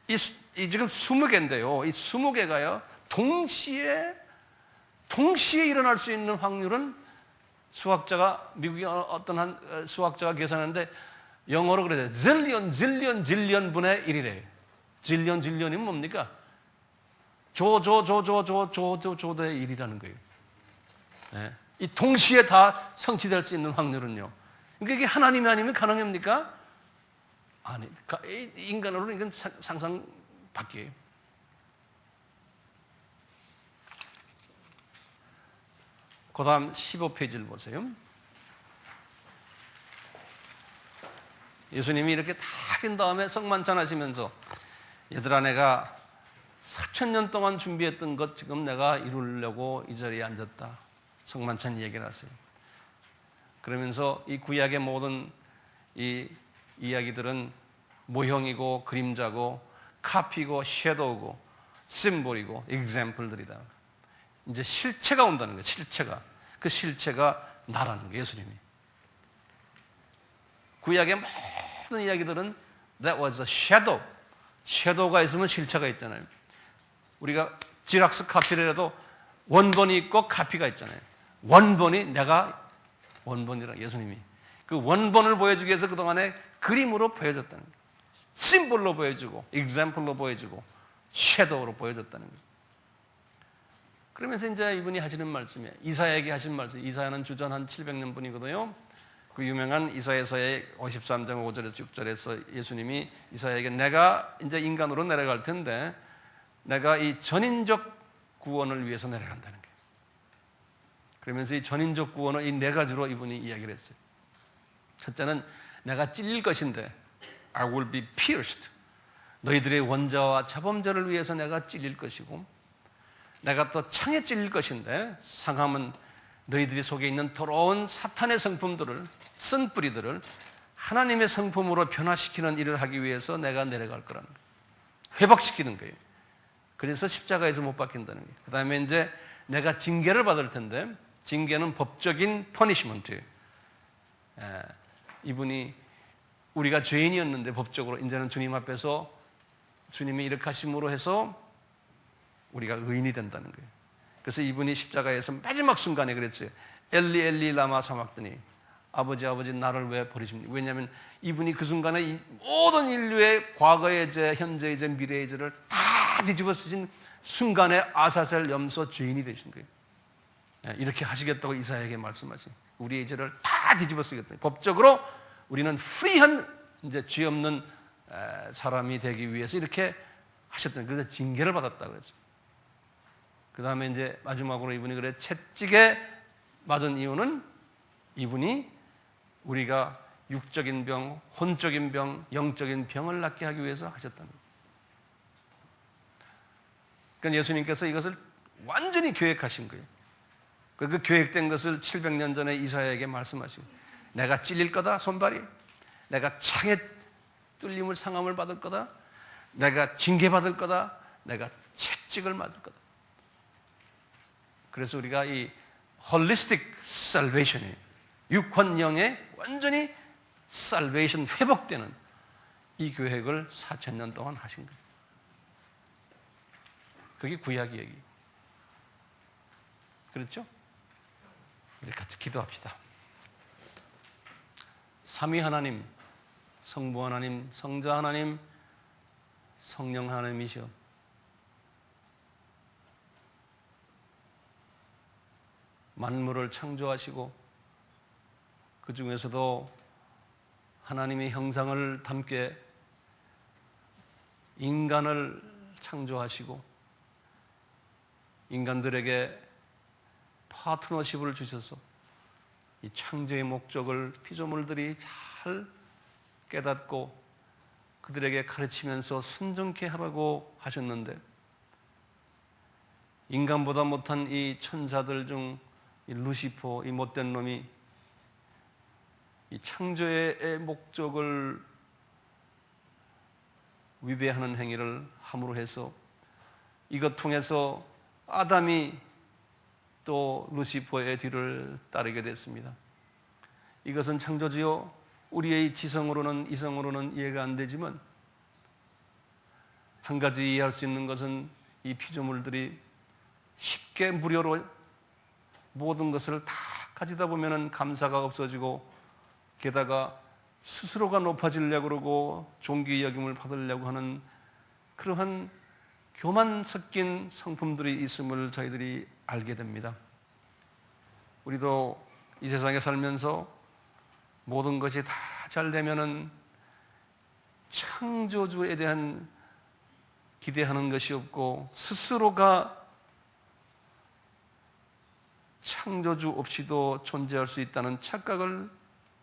이 지금 20개인데요. 이 20개가요. 동시에 일어날 수 있는 확률은 미국의 어떤 한 수학자가 계산하는데 영어로 그래요. 질리언 분의 1이래요. 질리언이 뭡니까? 조대의 1이라는 거예요. 네. 이 동시에 다 성취될 수 있는 확률은요. 그러니까 이게 하나님이 아니면 가능합니까? 아니, 인간으로는 이건 상상 밖이에요. 그 다음 15페이지를 보세요. 예수님이 이렇게 다 한 다음에 성만찬 하시면서 얘들아 내가 4,000년 동안 준비했던 것 지금 내가 이루려고 이 자리에 앉았다. 성만찬 얘기를 하세요. 그러면서 이 구약의 모든 이 이야기들은 모형이고 그림자고 카피고 섀도우고 심볼이고 example들이다. 이제 실체가 온다는 거예요. 실체가. 그 실체가 나라는 거예요. 예수님이. 구약의 모든 이야기들은 that was a shadow. 섀도우가 있으면 실체가 있잖아요. 우리가 지락스 카피라도 원본이 있고 카피가 있잖아요. 원본이라 예수님이. 그 원본을 보여주기 위해서 그동안에 그림으로 보여줬다는 거예요. 심볼로 보여주고, example로 보여주고, 섀도우로 보여줬다는 거예요. 그러면서 이제 이분이 하시는 말씀이에요. 이사야에게 하신 말씀. 이사야는 주전 한 700년 분이거든요. 그 유명한 이사야서의 53장 5절에서 6절에서 예수님이 이사야에게 내가 이제 인간으로 내려갈 텐데 내가 이 전인적 구원을 위해서 내려간다는 거예요. 그러면서 이 전인적 구원을 이 네 가지로 이분이 이야기를 했어요. 첫째는 내가 찔릴 것인데 I will be pierced. 너희들의 원자와 자범죄를 위해서 내가 찔릴 것이고 내가 또 창에 찔릴 것인데 상함은 너희들이 속에 있는 더러운 사탄의 성품들을 쓴 뿌리들을 하나님의 성품으로 변화시키는 일을 하기 위해서 내가 내려갈 거라는 거예요. 회복시키는 거예요. 그래서 십자가에서 못 박힌다는 거예요. 그 다음에 이제 내가 징계를 받을 텐데 징계는 법적인 퍼니시먼트예요. 이분이 우리가 죄인이었는데 법적으로 이제는 주님 앞에서 주님이 이렇게 하심으로 해서 우리가 의인이 된다는 거예요. 그래서 이분이 십자가에서 마지막 순간에 그랬어요. 엘리 엘리 라마 사막더니 아버지 나를 왜 버리십니까? 왜냐하면 이분이 그 순간에 이 모든 인류의 과거의 죄, 현재의 죄, 미래의 죄를 다 뒤집어 쓰신 순간에 아사셀 염소 죄인이 되신 거예요. 이렇게 하시겠다고 이사야에게 말씀하신 우리의 죄를 다 뒤집어 쓰겠다. 법적으로 우리는 프리한 이제 죄 없는 사람이 되기 위해서 이렇게 하셨던. 그래서 징계를 받았다 그랬죠. 그 다음에 이제 마지막으로 이분이 그래 채찍에 맞은 이유는 이분이 우리가 육적인 병, 혼적인 병, 영적인 병을 낫게 하기 위해서 하셨다는 거예요. 그러니까 예수님께서 이것을 완전히 계획하신 거예요. 그 계획된 것을 700년 전에 이사야에게 말씀하시고 내가 찔릴 거다 손발이, 내가 창에 뚫림을 상함을 받을 거다, 내가 징계받을 거다, 내가 채찍을 맞을 거다. 그래서 우리가 이 홀리스틱 살베이션이에요. 육환영의 완전히 살베이션 회복되는 이 계획을 4,000년 동안 하신 거예요. 그게 구약 이야기. 그렇죠? 우리 같이 기도합시다. 삼위 하나님, 성부 하나님, 성자 하나님, 성령 하나님이시여. 만물을 창조하시고 그 중에서도 하나님의 형상을 담게 인간을 창조하시고 인간들에게 파트너십을 주셔서 이 창조의 목적을 피조물들이 잘 깨닫고 그들에게 가르치면서 순종케 하라고 하셨는데, 인간보다 못한 이 천사들 중 이 루시퍼, 이 못된 놈이 이 창조의 목적을 위배하는 행위를 함으로 해서 이것 통해서 아담이 또 루시퍼의 뒤를 따르게 됐습니다. 이것은 창조주요 우리의 지성으로는 이성으로는 이해가 안 되지만 한 가지 이해할 수 있는 것은 이 피조물들이 쉽게 무료로 모든 것을 다 가지다 보면 감사가 없어지고 게다가 스스로가 높아지려고 그러고 존귀 여김을 받으려고 하는 그러한 교만 섞인 성품들이 있음을 저희들이 알게 됩니다. 우리도 이 세상에 살면서 모든 것이 다 잘 되면은 창조주에 대한 기대하는 것이 없고 스스로가 창조주 없이도 존재할 수 있다는 착각을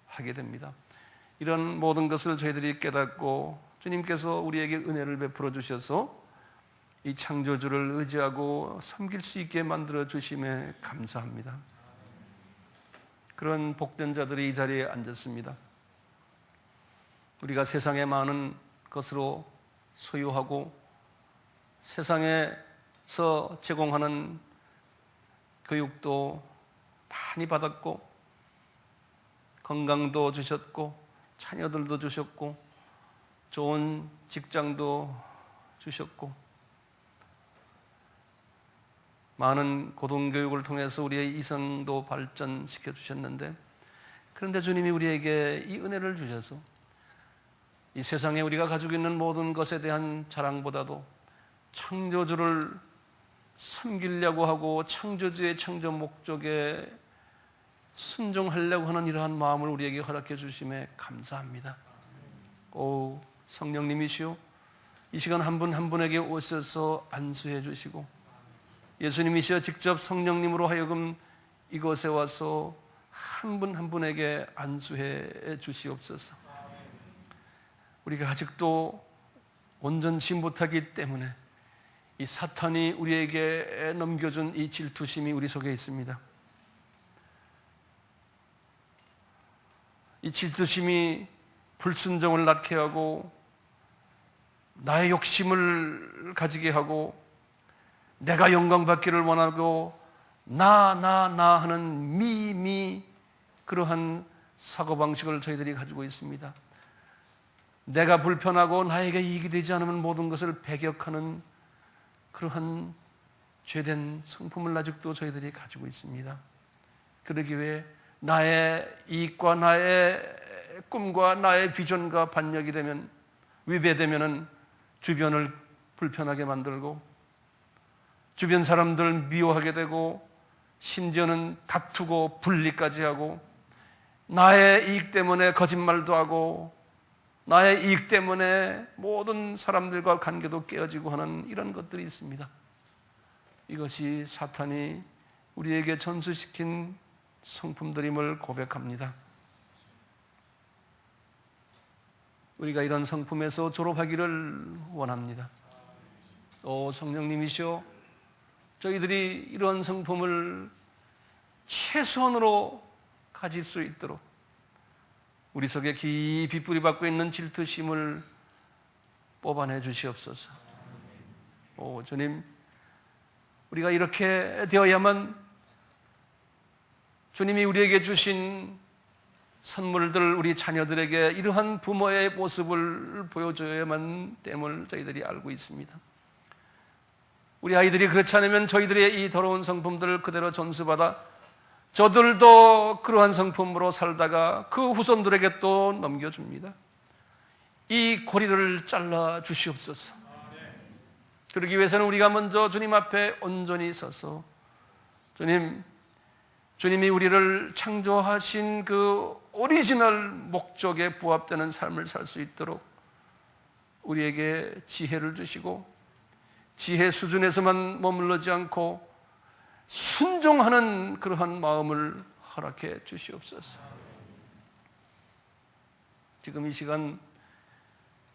하게 됩니다. 이런 모든 것을 저희들이 깨닫고 주님께서 우리에게 은혜를 베풀어 주셔서 이 창조주를 의지하고 섬길 수 있게 만들어 주심에 감사합니다. 그런 복된 자들이 이 자리에 앉았습니다. 우리가 세상에 많은 것으로 소유하고 세상에서 제공하는 교육도 많이 받았고 건강도 주셨고 자녀들도 주셨고 좋은 직장도 주셨고 많은 고등교육을 통해서 우리의 이성도 발전시켜 주셨는데, 그런데 주님이 우리에게 이 은혜를 주셔서 이 세상에 우리가 가지고 있는 모든 것에 대한 자랑보다도 창조주를 섬기려고 하고 창조주의 창조 목적에 순종하려고 하는 이러한 마음을 우리에게 허락해 주심에 감사합니다. 오 성령님이시오, 이 시간 한 분 한 분에게 오셔서 안수해 주시고 예수님이시여 직접 성령님으로 하여금 이곳에 와서 한 분 한 분에게 안수해 주시옵소서. 우리가 아직도 온전치 못하기 때문에 이 사탄이 우리에게 넘겨준 이 질투심이 우리 속에 있습니다. 이 질투심이 불순종을 낳게 하고 나의 욕심을 가지게 하고 내가 영광받기를 원하고 나 하는 미 그러한 사고방식을 저희들이 가지고 있습니다. 내가 불편하고 나에게 이익이 되지 않으면 모든 것을 배격하는 그러한 죄된 성품을 아직도 저희들이 가지고 있습니다. 그러기 위해 나의 이익과 나의 꿈과 나의 비전과 반역이 되면 위배되면은 주변을 불편하게 만들고 주변 사람들 미워하게 되고 심지어는 다투고 분리까지 하고 나의 이익 때문에 거짓말도 하고 나의 이익 때문에 모든 사람들과 관계도 깨어지고 하는 이런 것들이 있습니다. 이것이 사탄이 우리에게 전수시킨 성품들임을 고백합니다. 우리가 이런 성품에서 졸업하기를 원합니다. 오 성령님이시여, 저희들이 이런 성품을 최선으로 가질 수 있도록 우리 속에 깊이 뿌리박고 있는 질투심을 뽑아내 주시옵소서. 오 주님, 우리가 이렇게 되어야만 주님이 우리에게 주신 선물들 우리 자녀들에게 이러한 부모의 모습을 보여줘야만 됨을 저희들이 알고 있습니다. 우리 아이들이 그렇지 않으면 저희들의 이 더러운 성품들을 그대로 전수받아 저들도 그러한 성품으로 살다가 그 후손들에게 또 넘겨줍니다. 이 고리를 잘라 주시옵소서. 그러기 위해서는 우리가 먼저 주님 앞에 온전히 서서 주님, 주님이 우리를 창조하신 그 오리지널 목적에 부합되는 삶을 살 수 있도록 우리에게 지혜를 주시고, 지혜 수준에서만 머물러지 않고 순종하는 그러한 마음을 허락해 주시옵소서. 지금 이 시간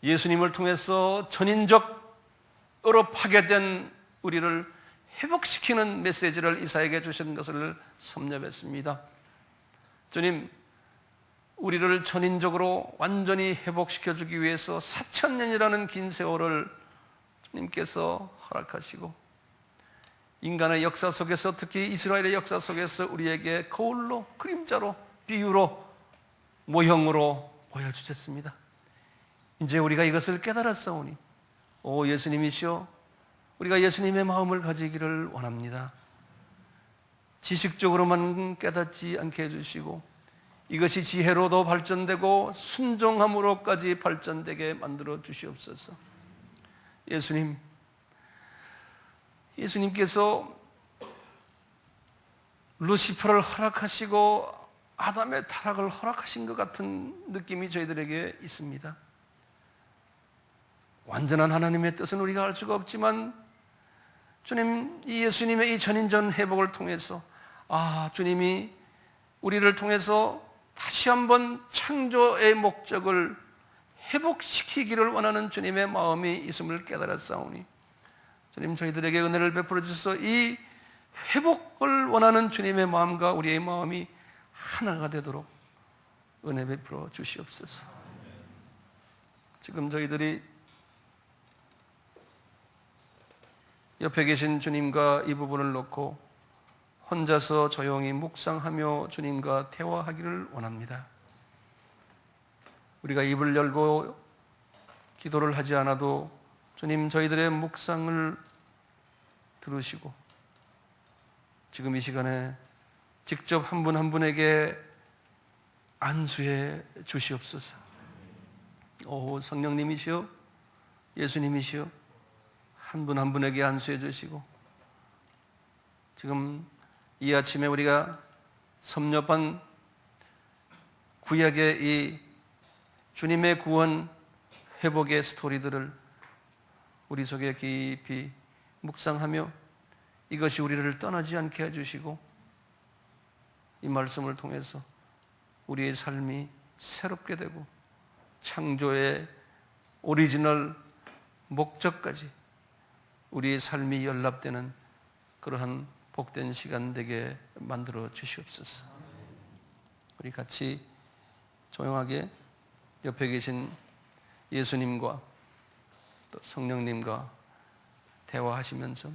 예수님을 통해서 전인적으로 파괴된 우리를 회복시키는 메시지를 이사에게 주신 것을 섭렵했습니다. 주님, 우리를 전인적으로 완전히 회복시켜주기 위해서 4,000년이라는 긴 세월을 주님께서 허락하시고, 인간의 역사 속에서, 특히 이스라엘의 역사 속에서 우리에게 거울로, 그림자로, 비유로, 모형으로 보여주셨습니다. 이제 우리가 이것을 깨달았사오니 오 예수님이시여, 우리가 예수님의 마음을 가지기를 원합니다. 지식적으로만 깨닫지 않게 해주시고, 이것이 지혜로도 발전되고 순종함으로까지 발전되게 만들어 주시옵소서. 예수님께서 루시퍼를 허락하시고 아담의 타락을 허락하신 것 같은 느낌이 저희들에게 있습니다. 완전한 하나님의 뜻은 우리가 알 수가 없지만, 주님, 이 예수님의 이 전인전 회복을 통해서 주님이 우리를 통해서 다시 한번 창조의 목적을 회복시키기를 원하는 주님의 마음이 있음을 깨달았사오니, 주님, 저희들에게 은혜를 베풀어 주셔서 이 회복을 원하는 주님의 마음과 우리의 마음이 하나가 되도록 은혜 베풀어 주시옵소서. 지금 저희들이 옆에 계신 주님과 이 부분을 놓고 혼자서 조용히 묵상하며 주님과 대화하기를 원합니다. 우리가 입을 열고 기도를 하지 않아도 주님, 저희들의 묵상을 들으시고 지금 이 시간에 직접 한 분 한 분에게 안수해 주시옵소서. 오 성령님이시여, 예수님이시여, 한 분 한 분에게 안수해 주시고, 지금 이 아침에 우리가 섭렵한 구약의 이 주님의 구원 회복의 스토리들을 우리 속에 깊이 묵상하며 이것이 우리를 떠나지 않게 해주시고, 이 말씀을 통해서 우리의 삶이 새롭게 되고 창조의 오리지널 목적까지 우리의 삶이 연락되는 그러한 복된 시간 되게 만들어 주시옵소서. 우리 같이 조용하게 옆에 계신 예수님과 또 성령님과 대화하시면서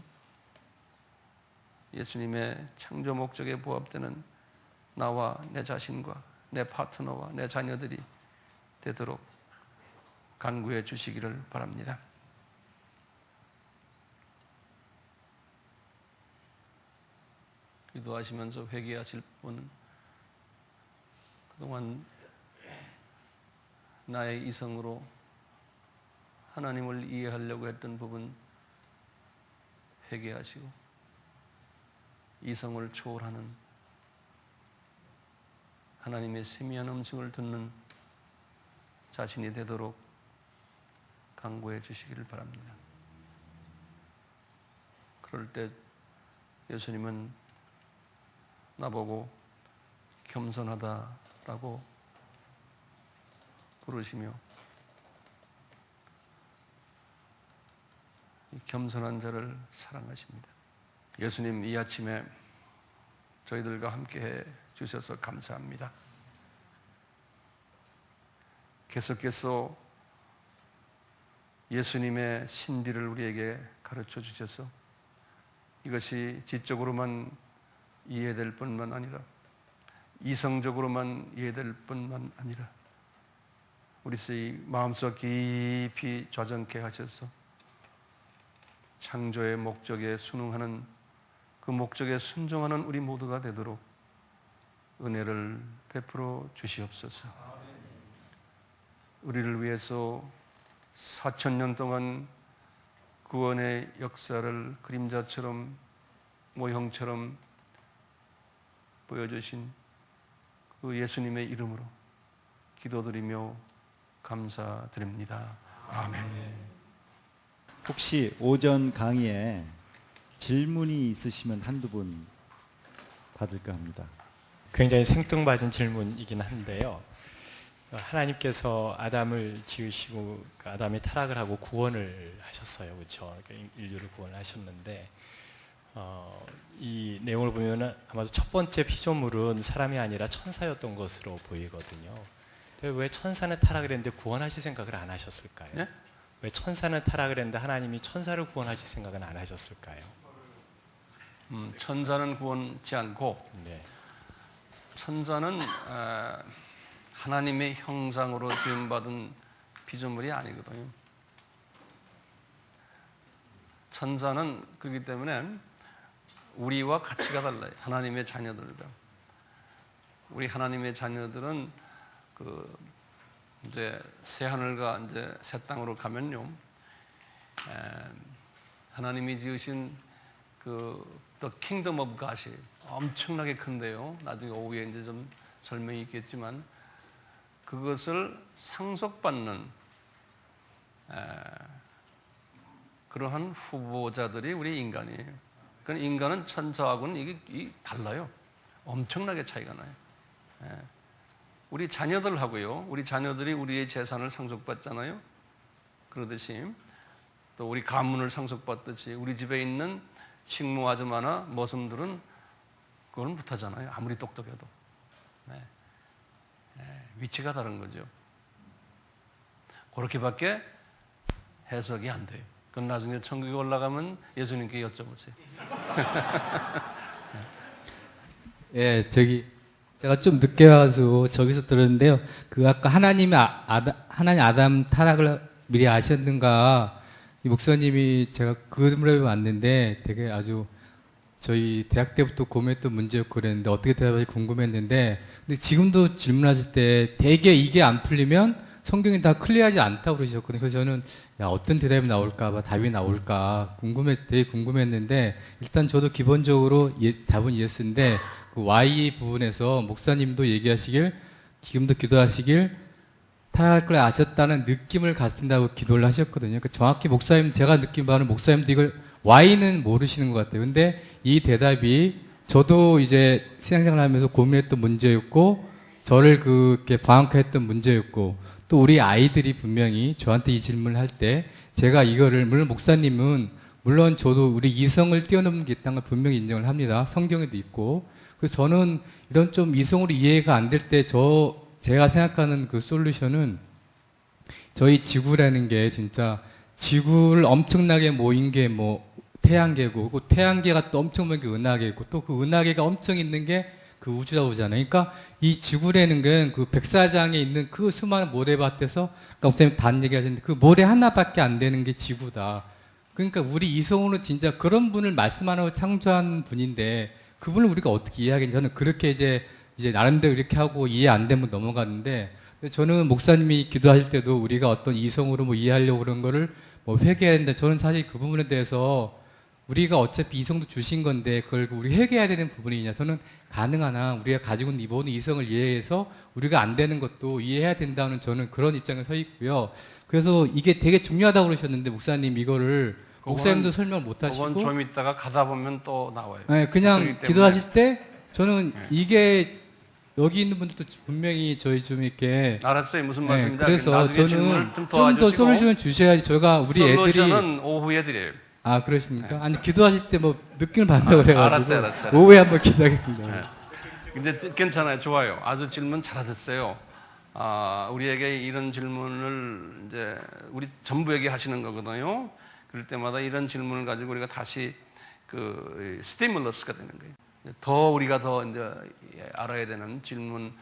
예수님의 창조 목적에 부합되는 나와 내 자신과 내 파트너와 내 자녀들이 되도록 간구해 주시기를 바랍니다. 기도하시면서 회개하실 분은 그동안 나의 이성으로 하나님을 이해하려고 했던 부분 회개하시고 이성을 초월하는 하나님의 세미한 음성을 듣는 자신이 되도록 간구해 주시기를 바랍니다. 그럴 때 예수님은 나보고 겸손하다라고 부르시며 이 겸손한 자를 사랑하십니다. 예수님, 이 아침에 저희들과 함께해 주셔서 감사합니다. 계속해서 예수님의 신비를 우리에게 가르쳐 주셔서 이것이 지적으로만 이해될 뿐만 아니라 이성적으로만 이해될 뿐만 아니라 우리의 마음속 깊이 좌정케 하셔서 창조의 목적에 순응하는, 그 목적에 순종하는 우리 모두가 되도록 은혜를 베풀어 주시옵소서. 우리를 위해서 4,000년 동안 구원의 역사를 그림자처럼 모형처럼 보여주신 그 예수님의 이름으로 기도드리며 감사드립니다. 아멘. 혹시 오전 강의에 질문이 있으시면 한두 분 받을까 합니다. 굉장히 생뚱맞은 질문이긴 한데요. 하나님께서 아담을 지으시고 아담이 타락을 하고 구원을 하셨어요. 그렇죠? 인류를 구원하셨는데 이 내용을 보면 아마도 첫 번째 피조물은 사람이 아니라 천사였던 것으로 보이거든요. 왜 천사는 타락을 했는데 구원하실 생각을 안 하셨을까요? 네? 왜 천사는 타락을 했는데 하나님이 천사를 구원하실 생각은 안 하셨을까요? 천사는 구원치 않고 네. 천사는 하나님의 형상으로 지음받은 피조물이 아니거든요. 천사는 그렇기 때문에 우리와 가치가 달라요. 하나님의 자녀들과. 우리 하나님의 자녀들은 이제 새 하늘과 이제 새 땅으로 가면요, 하나님이 지으신 The Kingdom of God이 엄청나게 큰데요. 나중에 오후에 이제 좀 설명이 있겠지만 그것을 상속받는 그러한 후보자들이 우리 인간이에요. 그러니까 인간은 천사하고는 이게 달라요. 엄청나게 차이가 나요. 우리 자녀들하고요. 우리 자녀들이 우리의 재산을 상속받잖아요. 그러듯이 또 우리 가문을 상속받듯이 우리 집에 있는 식모 아줌마나 머슴들은 그걸 못하잖아요. 아무리 똑똑해도. 위치가 다른 거죠. 그렇게밖에 해석이 안 돼요. 그럼 나중에 천국에 올라가면 예수님께 여쭤보세요. 예, 제가 좀 늦게 와서 저기서 들었는데요. 아까 하나님 아담 타락을 미리 아셨는가? 이 목사님이 제가 그 물어에 왔는데 되게 아주 저희 대학 때부터 고민했던 문제였고 그랬는데 어떻게 대답할지 궁금했는데 근데 지금도 질문하실 때 되게 이게 안 풀리면 성경이 다 클리어하지 않다고 그러셨거든요. 그래서 저는 어떤 대답이 나올까, 답이 나올까 되게 궁금했는데 일단 저도 기본적으로 답은 예스인데 그 Y 부분에서 목사님도 얘기하시길 지금도 기도하시길 타락할 걸 아셨다는 느낌을 갖습니다고 기도를 하셨거든요. 그러니까 정확히 제가 느낀 바는 목사님도 이걸 Y는 모르시는 것 같아요. 근데 이 대답이 저도 이제 신앙생활 하면서 고민했던 문제였고 저를 그렇게 방황했던 문제였고 또 우리 아이들이 분명히 저한테 이 질문을 할 때 제가 이거를 물론 목사님은 물론 저도 우리 이성을 뛰어넘는 게 있다는 걸 분명히 인정을 합니다. 성경에도 있고 그래서 저는 이런 좀 이성으로 이해가 안 될 때 제가 생각하는 그 솔루션은 저희 지구라는 게 진짜 지구를 엄청나게 모인 게 태양계고 그 태양계가 또 엄청 모인 게 은하계고 또 그 은하계가 엄청 있는 게 그 우주라고 하잖아요. 그러니까 이 지구라는 건 그 백사장에 있는 그 수많은 모래밭에서 아까 목사님 단 얘기하셨는데 그 모래 하나밖에 안 되는 게 지구다. 그러니까 우리 이성으로 진짜 그런 분을 말씀하고 창조한 분인데 그분을 우리가 어떻게 이해하겠냐. 저는 그렇게 이제 나름대로 이렇게 하고 이해 안 되면 넘어가는데 저는 목사님이 기도하실 때도 우리가 어떤 이성으로 이해하려고 그런 거를 회개해야 된다. 저는 사실 그 부분에 대해서 우리가 어차피 이성도 주신 건데 그걸 우리 회개해야 되는 부분이냐. 저는 가능하나 우리가 가지고 있는 이번 이성을 이해해서 우리가 안 되는 것도 이해해야 된다는 저는 그런 입장에 서 있고요. 그래서 이게 되게 중요하다고 그러셨는데 목사님 이거를 목사님도 설명 못 하시고 그건 좀 이따가 가다 보면 또 나와요. 네, 그냥 기도하실 때 저는 이게 여기 있는 분들도 분명히 저희 좀 이렇게 알았어요. 무슨 말씀인지 그래서 저는 좀 더 솔루션을 주셔야지 저희가 우리 애들이 솔루션은 오후에 드려요. 아 그러십니까? 네. 아니 기도하실 때 느낌을 받는다고 그래가지고 알았어요. 오후에 한번 기도하겠습니다. 네. 근데 괜찮아요. 좋아요. 아주 질문 잘하셨어요. 우리에게 이런 질문을 이제 우리 전부에게 하시는 거거든요. 그럴 때마다 이런 질문을 가지고 우리가 다시 스티뮬러스가 되는 거예요. 더 우리가 더 이제 알아야 되는 질문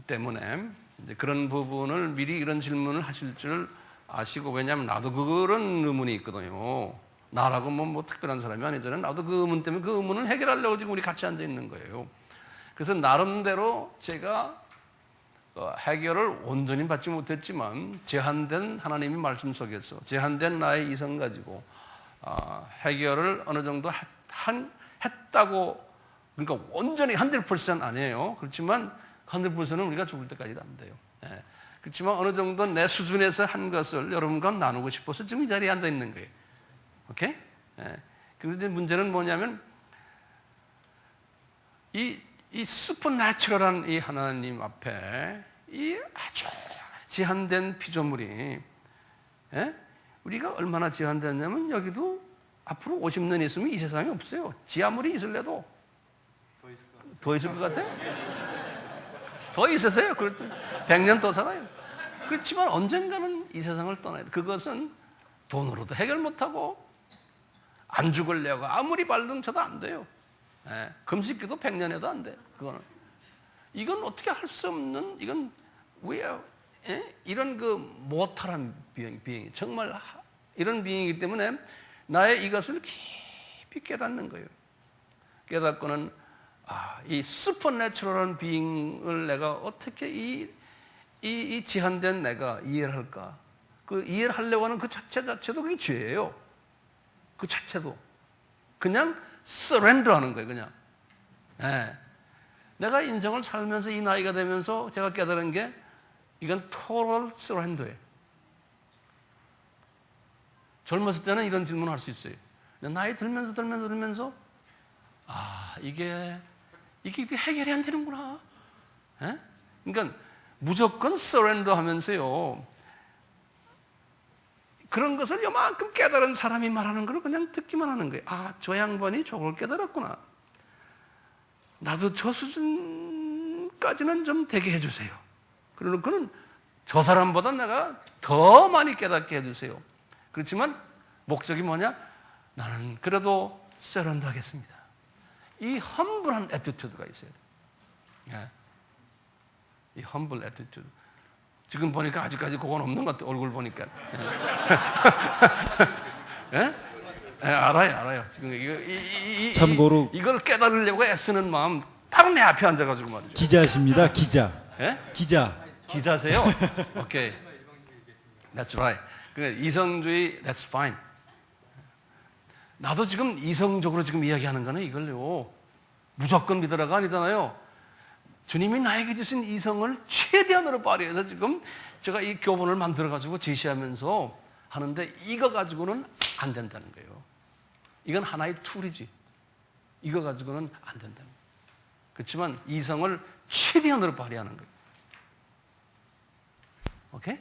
때문에 이제 그런 부분을 미리 이런 질문을 하실 줄 아시고 왜냐하면 나도 그런 의문이 있거든요. 나라고 뭐 특별한 사람이 아니잖아요. 나도 그 의문 때문에 그 의문을 해결하려고 지금 우리 같이 앉아 있는 거예요. 그래서 나름대로 제가 해결을 온전히 받지 못했지만 제한된 하나님의 말씀 속에서 제한된 나의 이성 가지고 해결을 어느 정도 했다고 그러니까 온전히 100% 아니에요. 그렇지만 100%는 우리가 죽을 때까지도 안 돼요. 예. 그렇지만 어느 정도 내 수준에서 한 것을 여러분과 나누고 싶어서 지금 이 자리에 앉아 있는 거예요. 오케이? 예. 그런데 문제는 뭐냐면 이 슈퍼내추럴한 이 하나님 앞에 이 아주 제한된 피조물이, 예? 우리가 얼마나 제한됐냐면 여기도 앞으로 50년 있으면 이 세상에 없어요. 지 아무리 있을래도 더 있을 것 같아? 더 있으세요. 100년 더 살아요. 그렇지만 언젠가는 이 세상을 떠나야 돼. 그것은 돈으로도 해결 못하고 안 죽으려고 아무리 발등쳐도 안 돼요. 예, 금식기도 100년에도 안 돼. 그거는. 이건 어떻게 할 수 없는, 이건 왜, 예? 이런 그 모탈한 비행이 정말 이런 비행이기 때문에 나의 이것을 깊이 깨닫는 거예요. 깨닫고는 이 슈퍼내추럴한 비잉을 내가 어떻게 이 제한된 내가 이해를 할까? 그 이해를 하려고 하는 그 자체도 그게 죄예요. 그 자체도. 그냥 서렌더 하는 거예요, 그냥. 예. 내가 인생을 살면서 이 나이가 되면서 제가 깨달은 게 이건 total surrender예요. 젊었을 때는 이런 질문을 할 수 있어요. 나이 들면서 이게 해결이 안 되는구나. 예? 그러니까 무조건 서렌더 하면서요. 그런 것을 요만큼 깨달은 사람이 말하는 걸 그냥 듣기만 하는 거예요. 저 양반이 저걸 깨달았구나. 나도 저 수준까지는 좀 되게 해주세요. 그러고는 저 사람보다 내가 더 많이 깨닫게 해주세요. 그렇지만 목적이 뭐냐? 나는 그래도 서렌더 하겠습니다. 이 험블한 애티튜드가 있어야 돼요. 예. 이 험블 애티튜드. 지금 보니까 아직까지 그건 없는 것 같아요. 얼굴 보니까. 예? 예, 알아요. 지금 참고로 이걸 깨달으려고 애쓰는 마음 바로 내 앞에 앉아가지고 말이죠. 기자십니다. 기자. 예? 기자세요? 오케이. That's right. 이성주의, that's fine. 나도 지금 이성적으로 지금 이야기하는 거는 이걸요. 무조건 믿으라가 아니잖아요. 주님이 나에게 주신 이성을 최대한으로 발휘해서 지금 제가 이 교본을 만들어가지고 제시하면서 하는데 이거 가지고는 안 된다는 거예요. 이건 하나의 툴이지. 이거 가지고는 안 된다는 거예요. 그렇지만 이성을 최대한으로 발휘하는 거예요. 오케이?